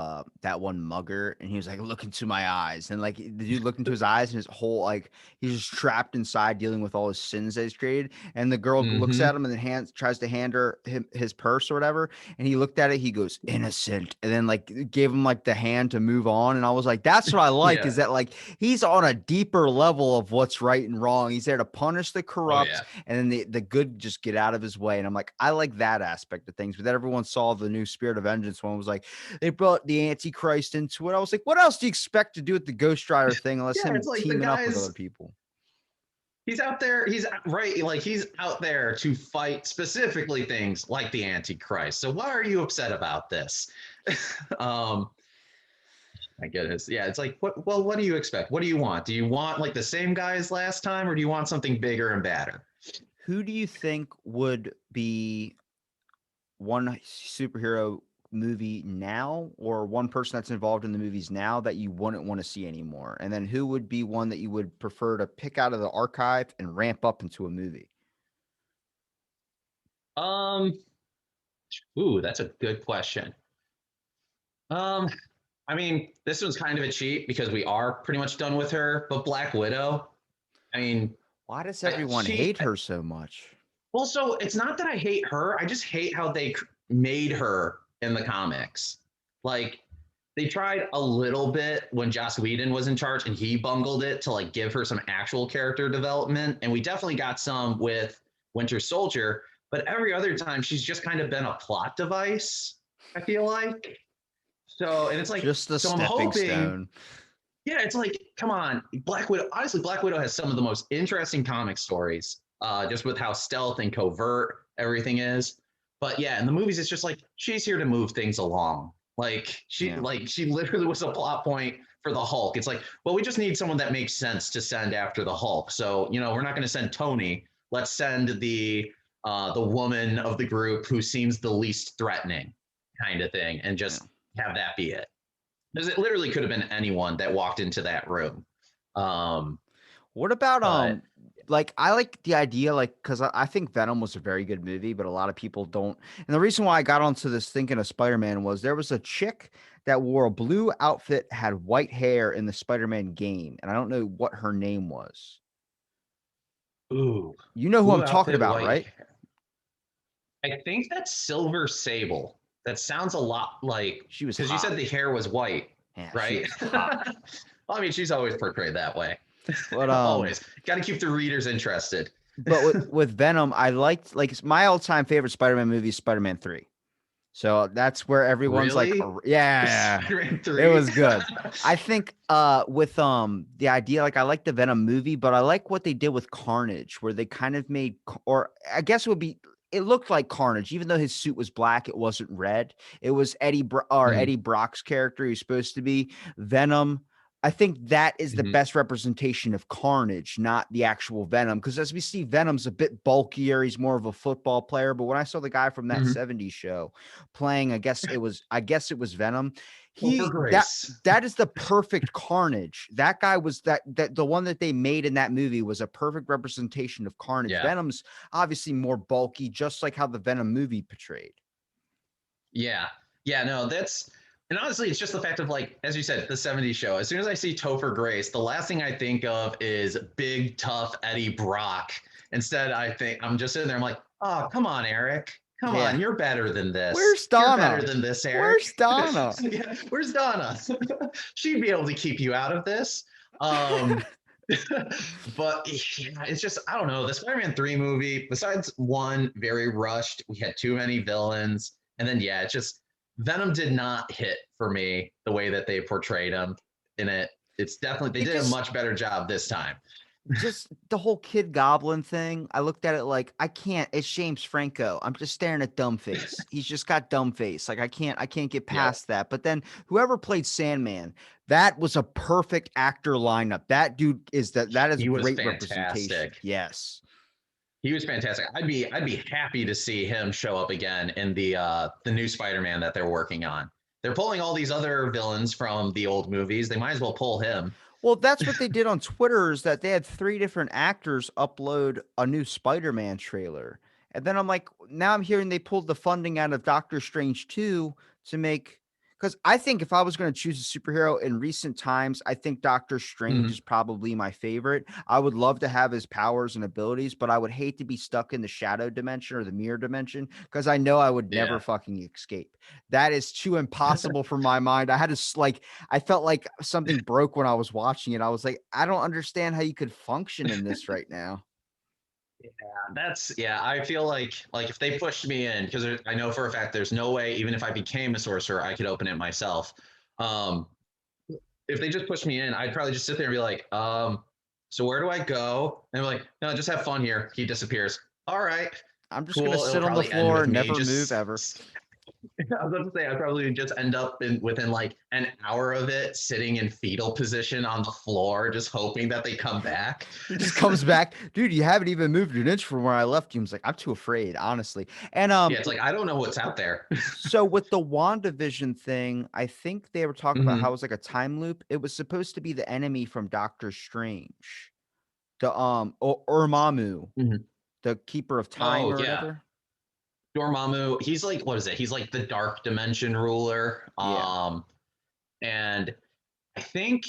that one mugger and he was like, look into my eyes. And like the dude looked into his eyes and his whole like he's just trapped inside dealing with all his sins that he's created. And the girl looks Mm-hmm. at him and then tries to hand her his purse or whatever. And he looked at it, he goes, innocent. And then like gave him like the hand to move on. And I was like, that's what I like, is Yeah. that like he's on a deeper level of what's right and wrong. He's there to punish the Oh corrupt yeah. and then the good just get out of his way. And I'm like, I like that aspect of things. But then everyone saw the new Spirit of Vengeance one was like, they brought the Antichrist into it. I was like, what else do you expect to do with the Ghost Rider thing unless Yeah. It's him like the teaming up with other guys. people? He's out there. He's right. Like he's out there to fight specifically things like the Antichrist. So why are you upset about this? um, I guess. Yeah. It's like, what? Well, what do you expect? What do you want? Do you want like the same guy as last time, or do you want something bigger and badder? Who do you think would be one superhero movie now or one person that's involved in the movies now that you wouldn't want to see anymore? And then who would be one that you would prefer to pick out of the archive and ramp up into a movie? Um. Ooh, that's a good question. Um. I mean, this one's kind of a cheat because we are pretty much done with her. But Black Widow. I mean, Why does everyone she hate her so much? Well, so it's not that I hate her. I just hate how they made her in the comics. Like they tried a little bit when Joss Whedon was in charge and he bungled it to like give her some actual character development. And we definitely got some with Winter Soldier, but every other time she's just kind of been a plot device, I feel like. So, and it's like, Just a so I'm stepping hoping, stone. yeah, it's like, come on, Black Widow. Honestly, Black Widow has some of the most interesting comic stories, just with how stealth and covert everything is. But yeah, in the movies, it's just like she's here to move things along. Yeah. Like she literally was a plot point for the Hulk. It's like, well, we just need someone that makes sense to send after the Hulk. So we're not going to send Tony. Let's send the woman of the group who seems the least threatening, kind of thing, and Yeah. just have that be it because it literally could have been anyone that walked into that room. Um, What about but like I like the idea like because I think Venom was a very good movie, but a lot of people don't. And the reason why I got onto this thinking of Spider-Man was there was a chick that wore a blue outfit, had white hair in the Spider-Man game, and I don't know what her name was. ooh, You know who I'm blue talking outfit, about, white right? hair. I think that's Silver Sable. That sounds a lot like She was because you hot. said the hair was white, Yeah, she right? was hot. Well, I mean, she's always portrayed that way. But Always got to keep the readers interested. but with Venom, I liked like it's my all-time favorite Spider-Man movie is Spider-Man 3. So that's where everyone's like, Really? yeah, Spider-Man it 3? was good. I think with the idea, like I like the Venom movie, but I like what they did with Carnage, where they kind of made or I guess it looked like Carnage, even though his suit was black, it wasn't red. It was Eddie Mm, Brock's character who's supposed to be Venom, I think that is the Mhm. best representation of Carnage, not the actual Venom. Because as we see, Venom's a bit bulkier. He's more of a football player. But when I saw the guy from that Mhm. '70s show playing, I guess it was Venom. Topher He that Grace. that is the perfect Carnage. That guy was that the one that they made in that movie was a perfect representation of Carnage. Yeah. Venom's obviously more bulky, just like how the Venom movie portrayed. Yeah. Yeah, no, that's and honestly, it's just the fact of like, as you said, the '70s show. As soon as I see Topher Grace, the last thing I think of is big, tough Eddie Brock. Instead, I'm just sitting there, I'm like, oh, come on, Eric. Come Yeah. on, you're better than this. Where's You're better Donna? than this, Eric. Where's Donna? Yeah, where's Donna? She'd be able to keep you out of this. Um, but yeah, it's just I don't know. The Spider-Man 3 movie, besides one very rushed, we had too many villains. And then yeah, it's just Venom did not hit for me the way that they portrayed him in it. It's definitely they It did a just much better job this time. just the whole Kid Goblin thing, I looked at it like, I can't. It's James Franco. I'm just staring at dumb face. He's just got dumb face. Like I can't get Yep. past that. But then whoever played Sandman, that was a perfect actor lineup. That dude that is He was great representation. fantastic. Yes. He was fantastic. I'd be happy to see him show up again in the new Spider-Man that they're working on. They're pulling all these other villains from the old movies. They might as well pull him. Well, that's what they did on Twitter is that they had 3 different actors upload a new Spider-Man trailer. And then I'm like, now I'm hearing they pulled the funding out of Doctor Strange 2 to make because I think if I was going to choose a superhero in recent times, I think Doctor Strange is Mhm. probably my favorite. I would love to have his powers and abilities, but I would hate to be stuck in the shadow dimension or the mirror dimension because I know I would never Yeah. fucking escape. That is too impossible for my mind. I had to like I felt like something broke when I was watching it. I was like, I don't understand how you could function in this right now. That's yeah. I feel like if they pushed me in because I know for a fact there's no way even if I became a sorcerer I could open it myself. Um, if they just pushed me in, I'd probably just sit there and be like, so where do I go? And they're like, no, just have fun here. He disappears. All right, I'm just gonna cool. It'll sit on the probably end floor with and me never move ever. just I was about to say I'd probably just end up within like an hour of it, sitting in fetal position on the floor, just hoping that they come back. He just comes back, dude. You haven't even moved an inch from where I left you. I was like, I'm too afraid, honestly. And Yeah, it's like I don't know what's out there. so with the Wanda Vision thing, I think they were talking about how it Mhm. was like a time loop. It was supposed to be the enemy from Doctor Strange, the Urmamu, Mhm. the keeper of time Oh or yeah, whatever. Dormammu. He's like what is it? He's like the dark dimension ruler. Yeah, And I think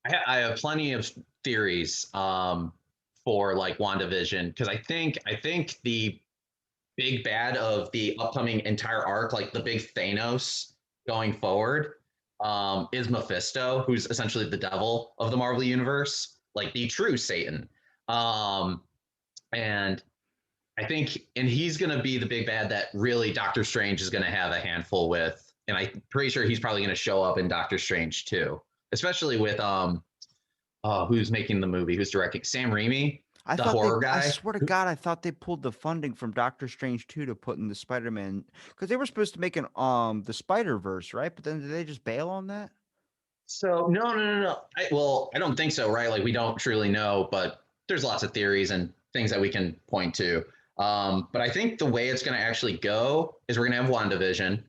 I have plenty of theories for like WandaVision because I think the big bad of the upcoming entire arc, like the big Thanos going forward, is Mephisto, who's essentially the devil of the Marvel universe, like the true Satan. Um, and and he's going to be the big bad that really Doctor Strange is going to have a handful with. And I'm pretty sure he's probably going to show up in Doctor Strange too, especially with who's making the movie, who's directing Sam Raimi, I the thought they. horror I guy. swear to God, I thought they pulled the funding from Doctor Strange 2 to put in the Spider-Man because they were supposed to make an the Spider-Verse, right? But then did they just bail on that? So no. I don't think so, right? Like we don't truly know, but there's lots of theories and things that we can point to. But I think the way it's going to actually go is we're going to have WandaVision,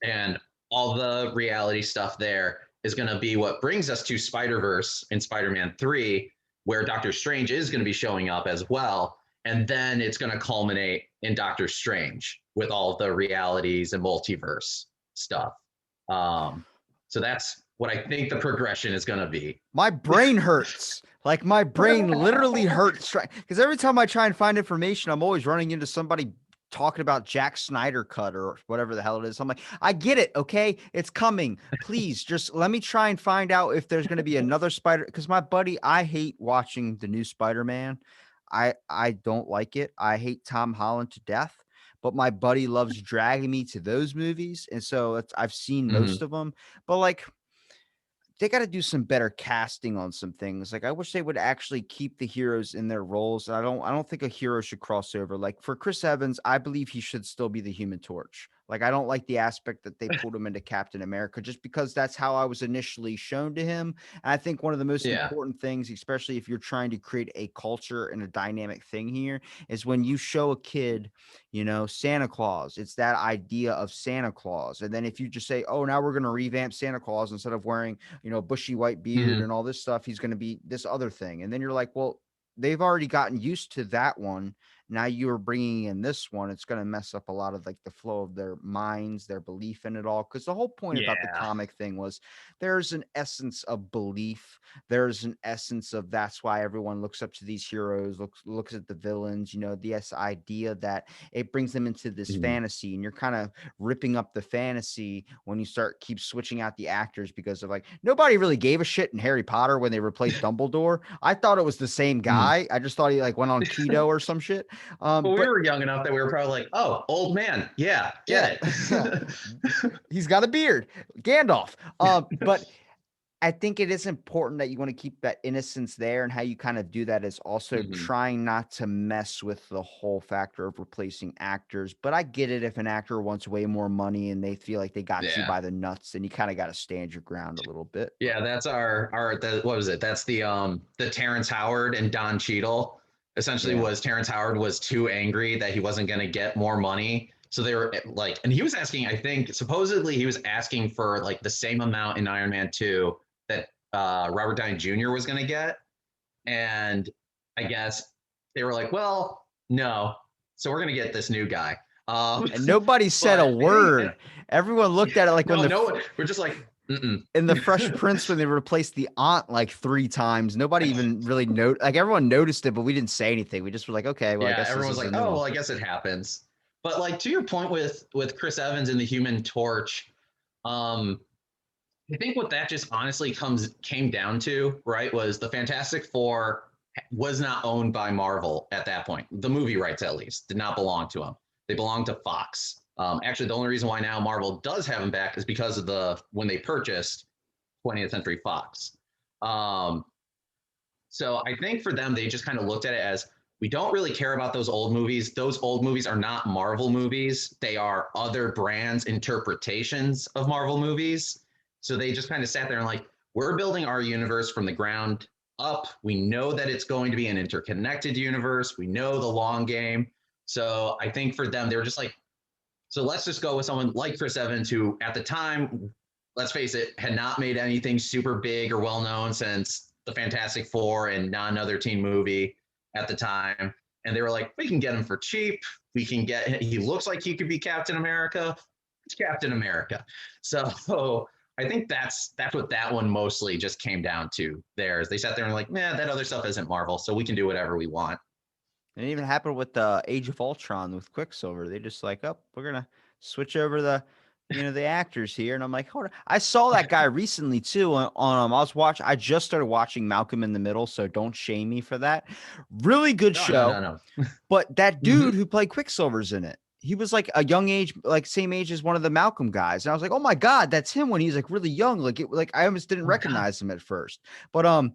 and all the reality stuff there is going to be what brings us to Spider Verse in Spider Man 3, where Doctor Strange is going to be showing up as well. And then it's going to culminate in Doctor Strange with all the realities and multiverse stuff. Um, so that's what I think the progression is going to be. My brain hurts. Like my brain literally hurts because every time I try and find information, I'm always running into somebody talking about Jack Snyder cut or whatever the hell it is. I'm like, I get it. Okay. It's coming. Please just let me try and find out if there's going to be another Spider. Because my buddy, I hate watching the new Spider-Man. I don't like it. I hate Tom Holland to death. But my buddy loves dragging me to those movies. And so I've seen most Mhm. of them. But like, they got to do some better casting on some things. Like I wish they would actually keep the heroes in their roles. I don't think a hero should cross over. Like for Chris Evans, I believe he should still be the Human Torch. Like, I don't like the aspect that they pulled him into Captain America just because that's how I was initially shown to him. And I think one of the most Yeah. important things, especially if you're trying to create a culture and a dynamic thing here, is when you show a kid, Santa Claus, it's that idea of Santa Claus. And then if you just say, oh, now we're going to revamp Santa Claus instead of wearing, bushy white beard Mhm. and all this stuff, he's going to be this other thing. And then you're like, well, they've already gotten used to that one. Now you're bringing in this one. It's going to mess up a lot of like the flow of their minds, their belief in it all. Because the whole point about the Yeah. comic thing was there's an essence of belief. There's an essence of that's why everyone looks up to these heroes, looks at the villains. This idea that it brings them into this Mhm. fantasy, and you're kind of ripping up the fantasy when you keep switching out the actors because of like nobody really gave a shit in Harry Potter when they replaced Dumbledore. I thought it was the same Mhm. guy. I just thought he like went on keto or some shit. Well, we But were young enough that we were probably like, "Oh, old man, yeah, yeah, get yeah, it." he's got a beard, Gandalf. But I think it is important that you want to keep that innocence there, and how you kind of do that is also Mhm. trying not to mess with the whole factor of replacing actors. But I get it if an actor wants way more money and they feel like they got you Yeah. by the nuts, then you kind of got to stand your ground a little bit. But Yeah, that's what was it? That's the Terrence Howard and Don Cheadle. Essentially, yeah, was Terrence Howard was too angry that he wasn't going to get more money. So they were like, and he was asking, I think, supposedly he was asking for like the same amount in Iron Man 2 that Robert Downey Jr. was going to get. And I guess they were like, well, no. So we're going to get this new guy. and nobody said a But I think, word. Everyone looked at it like when no, no, we're just like, mm-mm. in the Fresh Prince when they replaced the aunt like 3 times. Nobody even really like everyone noticed it, but we didn't say anything. We just were like, okay, well, I Yeah, guess this everyone's is a like, new oh, one. well, I guess it happens. But like to your point with Chris Evans and the Human Torch, um, I think what that just honestly came down to, right, was the Fantastic Four was not owned by Marvel at that point. The movie rights, at least, did not belong to them. They belonged to Fox. Actually, the only reason why now Marvel does have them back is because of when they purchased 20th Century Fox. Um, so I think for them, they just kind of looked at it as we don't really care about those old movies. Those old movies are not Marvel movies. They are other brands' interpretations of Marvel movies. So they just kind of sat there and like, we're building our universe from the ground up. We know that it's going to be an interconnected universe. We know the long game. So I think for them, they were just like, so let's just go with someone like Chris Evans, who at the time, let's face it, had not made anything super big or well known since the Fantastic Four and not another teen movie at the time. And they were like, we can get him for cheap. He looks like he could be Captain America. It's Captain America. So I think that's what that one mostly just came down to there is they sat there and like, nah, that other stuff isn't Marvel, so we can do whatever we want. And it even happened with the Age of Ultron with Quicksilver. They just like, oh, we're gonna switch over the actors here. And I'm like, hold on. I saw that guy recently too I just started watching Malcolm in the Middle, so don't shame me for that. Really good No, no, show. no, no. But that Mm-hmm. dude who played Quicksilver's in it. He was like a young age, like same age as one of the Malcolm guys. And I was like, oh my God, that's him when he's like really young. Like I almost didn't Oh my God. recognize him at first. But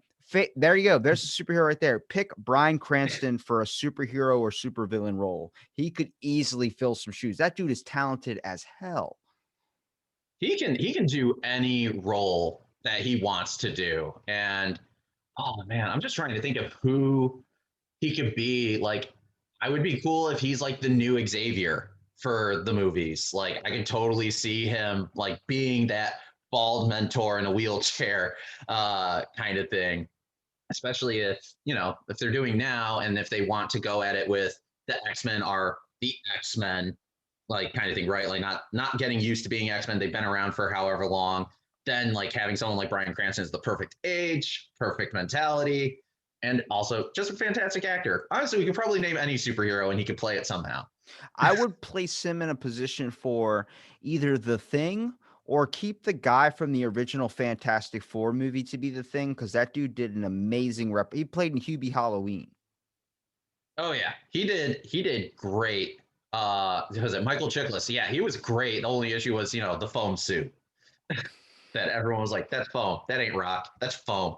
there you go. There's a superhero right there. Pick Bryan Cranston for a superhero or supervillain role. He could easily fill some shoes. That dude is talented as hell. He can do any role that he wants to do. And oh man, I'm just trying to think of who he could be. Like, I would be cool if he's like the new Xavier for the movies. Like, I can totally see him like being that bald mentor in a wheelchair kind of thing. Especially if they're doing now and if they want to go at it with the X-Men are the X-Men like kind of thing, right? Like not getting used to being X-Men. They've been around for however long. Then like having someone like Bryan Cranston is the perfect age, perfect mentality, and also just a fantastic actor. Honestly, we could probably name any superhero and he could play it somehow. I would place him in a position for either the Thing or keep the guy from the original Fantastic Four movie to be the Thing because that dude did an amazing rep. He played in Hubie Halloween. Oh yeah, he did great. Was it Michael Chiklis? Yeah, he was great. The only issue was the foam suit that everyone was like, that's foam. That ain't rock. That's foam.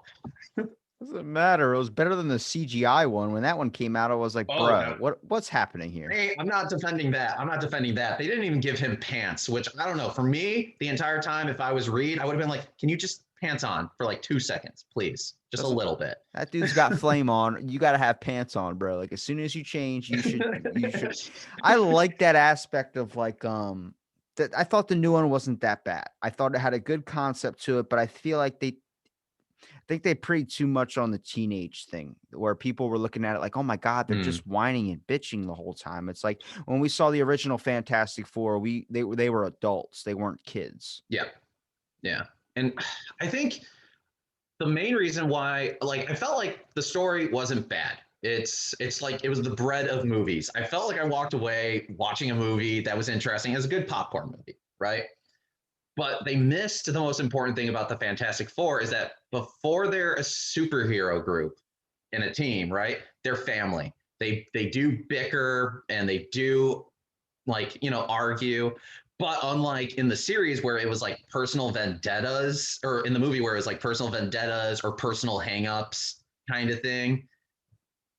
Doesn't matter. It was better than the CGI one. When that one came out, I was like, Oh bro, no. what's happening here? Hey, I'm not defending that. I'm not defending that. They didn't even give him pants, which I don't know. For me, the entire time, if I was Reed, I would have been like, can you just pants on for like 2 seconds, please? Just a Doesn't little bit. That dude's got flame on. You got to have pants on, bro. Like as soon as you change, you should. I like that aspect of like that. I thought the new one wasn't that bad. I thought it had a good concept to it, but I feel like I think they preyed too much on the teenage thing where people were looking at it like, oh my God, they're Hmm. just whining and bitching the whole time. It's like when we saw the original Fantastic Four, they were adults. They weren't kids. Yeah. Yeah. And I think the main reason why, like, I felt like the story wasn't bad. It's like it was the bread of movies. I felt like I walked away watching a movie that was interesting. It was a good popcorn movie, right? But they missed the most important thing about the Fantastic Four is that before they're a superhero group in a team, right? They're family. They do bicker and they do argue. But unlike in the series where it was like personal vendettas, or in the movie where it was like personal vendettas or personal hangups kind of thing,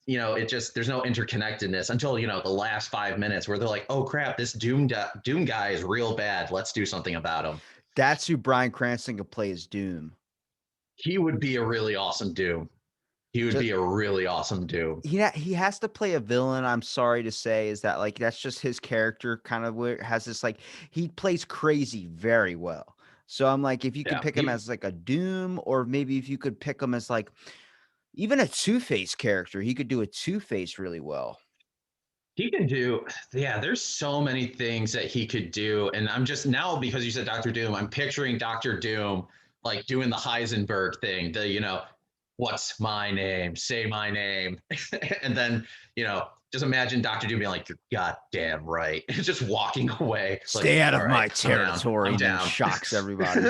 it just there's no interconnectedness until the last 5 minutes where they're like, oh crap, this Doom guy is real bad. Let's do something about him. That's who Bryan Cranston could play as Doom. He would be a really awesome Doom. He would Just be a really awesome Doom. he has to play a villain. I'm sorry to say, is that like that's just his character kind of where has this like he plays crazy very well. So I'm like, if you could Yeah, pick him as like a Doom, or maybe if you could pick him as like even a Two-Face character, he could do a Two-Face really well. he can do. Yeah, there's so many things that he could do, and I'm just now because you said Doctor Doom, I'm picturing Doctor Doom like doing the Heisenberg thing. What's my name? Say my name, and then just imagine Doctor Doom being like, "You're goddamn right," just walking away. Like, Stay out all of right, my I'm down. territory, I'm and then down. shocks everybody.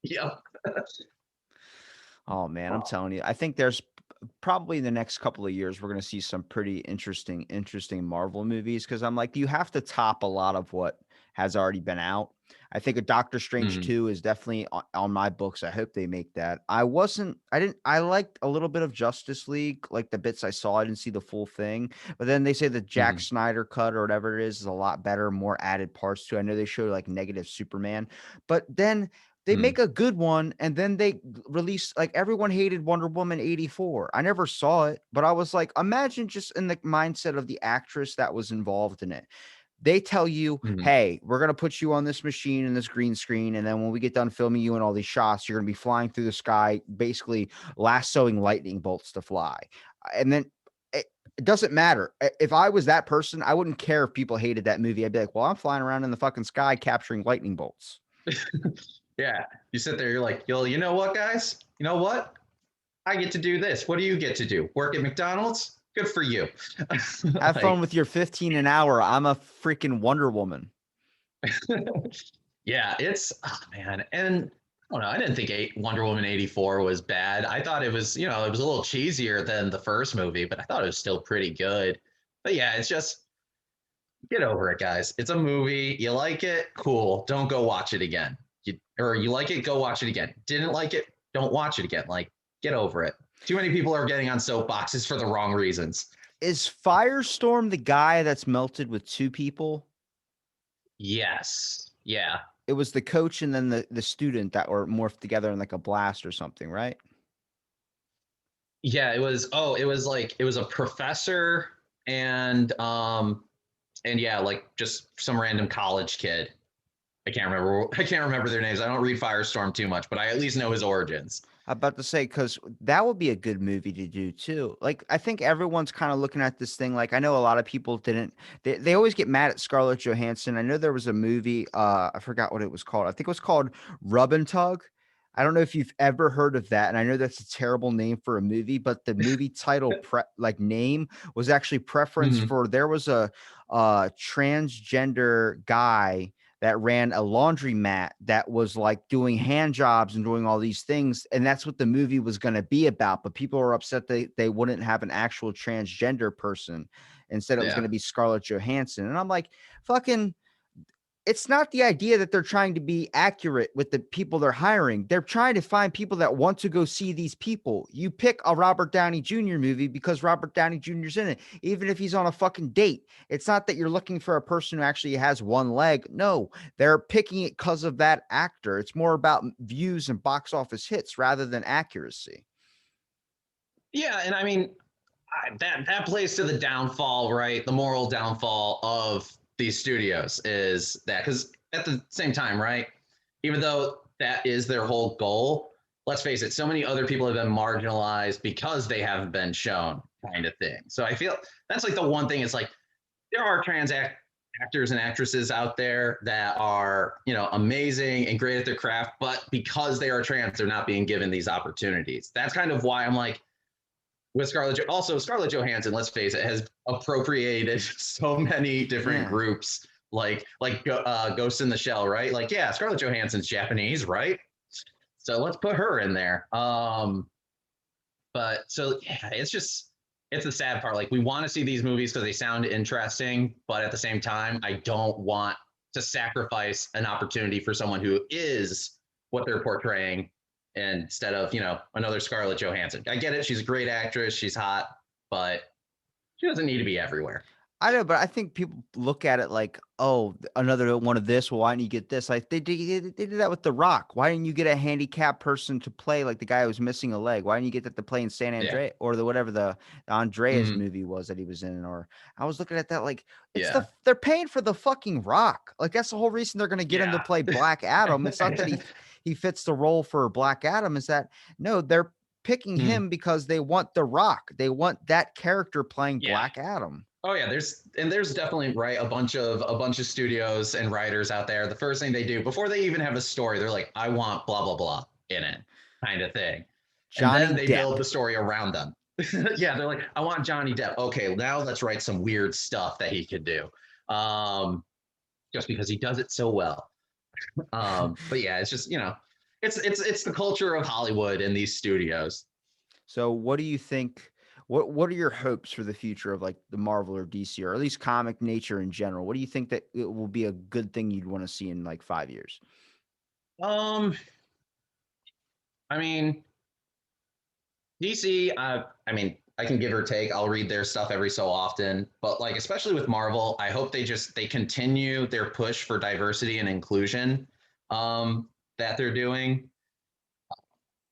Yep. Oh man, I'm telling you, I think there's probably in the next couple of years we're going to see some pretty interesting Marvel movies because I'm like, you have to top a lot of what has already been out. I think a Doctor Strange Mhm. 2 is definitely on my books. I hope they make that. I liked a little bit of Justice League, like the bits I saw. I didn't see the full thing, but then they say the Jack Mhm. Snyder cut or whatever it is a lot better, more added parts to it. I know they showed like negative Superman, but then they Mhm. make a good one and then they release like everyone hated Wonder Woman 84. I never saw it, but I was like, imagine just in the mindset of the actress that was involved in it. They tell you, Mhm. hey, we're going to put you on this machine and this green screen. And then when we get done filming you in all these shots, you're going to be flying through the sky, basically lassoing lightning bolts to fly. And then it doesn't matter. If I was that person, I wouldn't care if people hated that movie. I'd be like, well, I'm flying around in the fucking sky capturing lightning bolts. Yeah, you sit there, you're like, yo, you know what, guys? You know what? I get to do this. What do you get to do? Work at McDonald's? Good for you. Have fun Like, with your 15 an hour. I'm a freaking Wonder Woman. yeah, it's man, and I don't know. I didn't think Wonder Woman 84 was bad. I thought it was, it was a little cheesier than the first movie, but I thought it was still pretty good. But yeah, it's just get over it, guys. It's a movie. You like it, cool. Don't go watch it again. Or you like it, go watch it again. Didn't like it, don't watch it again. Like, get over it. Too many people are getting on soapboxes for the wrong reasons. Is Firestorm the guy that's melted with two people? Yes. Yeah. It was the coach and then the student that were morphed together in like a blast or something, right? Yeah, it was it was a professor and yeah, like just some random college kid. I can't remember their names. I don't read Firestorm too much, but I at least know his origins. I'm about to say, because that would be a good movie to do too. Like, I think everyone's kind of looking at this thing. Like, I know a lot of people didn't, they always get mad at Scarlett Johansson. I know there was a movie, I forgot what it was called. I think it was called Rub and Tug. I don't know if you've ever heard of that. And I know that's a terrible name for a movie, but the movie title, like name, was actually preference Mhm. for there was a transgender guy that ran a laundromat that was like doing hand jobs and doing all these things. And that's what the movie was going to be about. But people were upset they wouldn't have an actual transgender person. Instead, it was going Yeah. to be Scarlett Johansson. And I'm like, fucking it's not the idea that they're trying to be accurate with the people they're hiring. They're trying to find people that want to go see these people. You pick a Robert Downey Jr. movie because Robert Downey Jr.'s in it, even if he's on a fucking date. It's not that you're looking for a person who actually has one leg. No, they're picking it because of that actor. It's more about views and box office hits rather than accuracy. Yeah, and I mean that plays to the downfall, right? The moral downfall of these studios is that because at the same time, right? Even though that is their whole goal, let's face it, so many other people have been marginalized because they haven't been shown, kind of thing. So I feel that's like the one thing is like there are actors and actresses out there that are, you know, amazing and great at their craft, but because they are trans, they're not being given these opportunities. That's kind of why I'm like, with Scarlett Johansson, let's face it, has appropriated so many different groups, like Ghost in the Shell, right? Like, yeah, Scarlett Johansson's Japanese, right? So let's put her in there. But so yeah, it's the sad part. Like, we want to see these movies because they sound interesting, but at the same time, I don't want to sacrifice an opportunity for someone who is what they're portraying instead of, you know, another Scarlett Johansson. I get it. She's a great actress. She's hot, but she doesn't need to be everywhere. I know, but I think people look at it like, oh, another one of this. Well, why didn't you get this? Like they did that with The Rock. Why didn't you get a handicapped person to play like the guy who was missing a leg? Why didn't you get that to play in San Andreas or the whatever the Andreas movie was that he was in? Or I was looking at that like they're paying for the fucking Rock. Like that's the whole reason they're gonna get him to play Black Adam. It's not that he fits the role for Black Adam. Is that no, they're picking him because they want The Rock. They want that character playing Black Adam. Oh yeah, there's definitely right a bunch of studios and writers out there. The first thing they do before they even have a story, they're like, I want blah blah blah in it, kind of thing. Johnny and then they Depp. build the story around them. Yeah, they're like, I want Johnny Depp. Okay, now let's write some weird stuff that he could do. Just because he does it so well. But yeah, it's just, you know, it's the culture of Hollywood and these studios. So what do you think? What are your hopes for the future of like the Marvel or DC or at least comic nature in general? What do you think that it will be a good thing you'd want to see in like 5 years? I mean, DC, I mean, I can give or take. I'll read their stuff every so often, but like especially with Marvel, I hope they continue their push for diversity and inclusion that they're doing.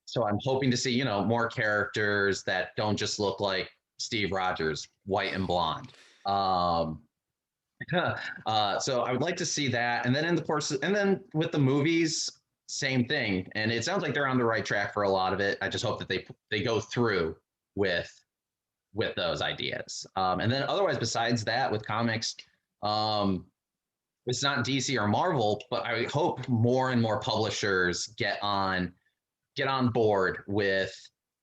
So I'm hoping to see, you know, more characters that don't just look like Steve Rogers, white and blonde. So I would like to see that, and then with the movies, same thing. And it sounds like they're on the right track for a lot of it. I just hope that they go through with those ideas. And then otherwise, besides that, with comics, it's not DC or Marvel, but I hope more and more publishers get on board with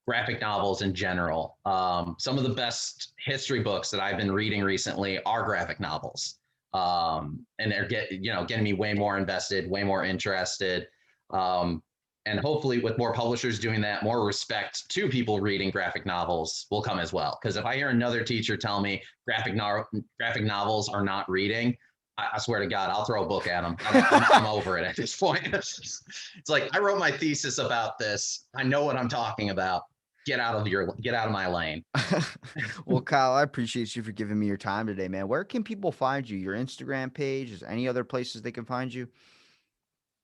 graphic novels in general. Some of the best history books that I've been reading recently are graphic novels, and they're getting me way more invested, way more interested. And hopefully, with more publishers doing that, more respect to people reading graphic novels will come as well. Because if I hear another teacher tell me graphic novels are not reading, I swear to God, I'll throw a book at them. I'm over it at this point. It's like, I wrote my thesis about this. I know what I'm talking about. Get out of my lane. Well, Kyle, I appreciate you for giving me your time today, man. Where can people find you? Your Instagram page? Is any other places they can find you?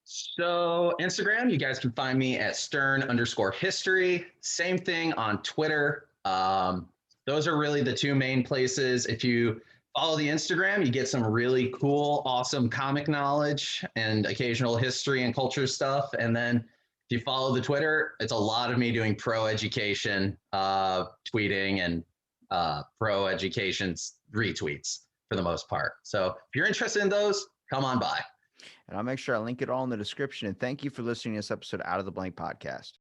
So Instagram, you guys can find me at Stern_history. Same thing on Twitter. Those are really the two main places. If you follow the Instagram, you get some really cool, awesome comic knowledge and occasional history and culture stuff. And then if you follow the Twitter, it's a lot of me doing pro-education tweeting and pro-education retweets for the most part. So if you're interested in those, come on by. And I'll make sure I link it all in the description. And thank you for listening to this episode of Out of the Blank podcast.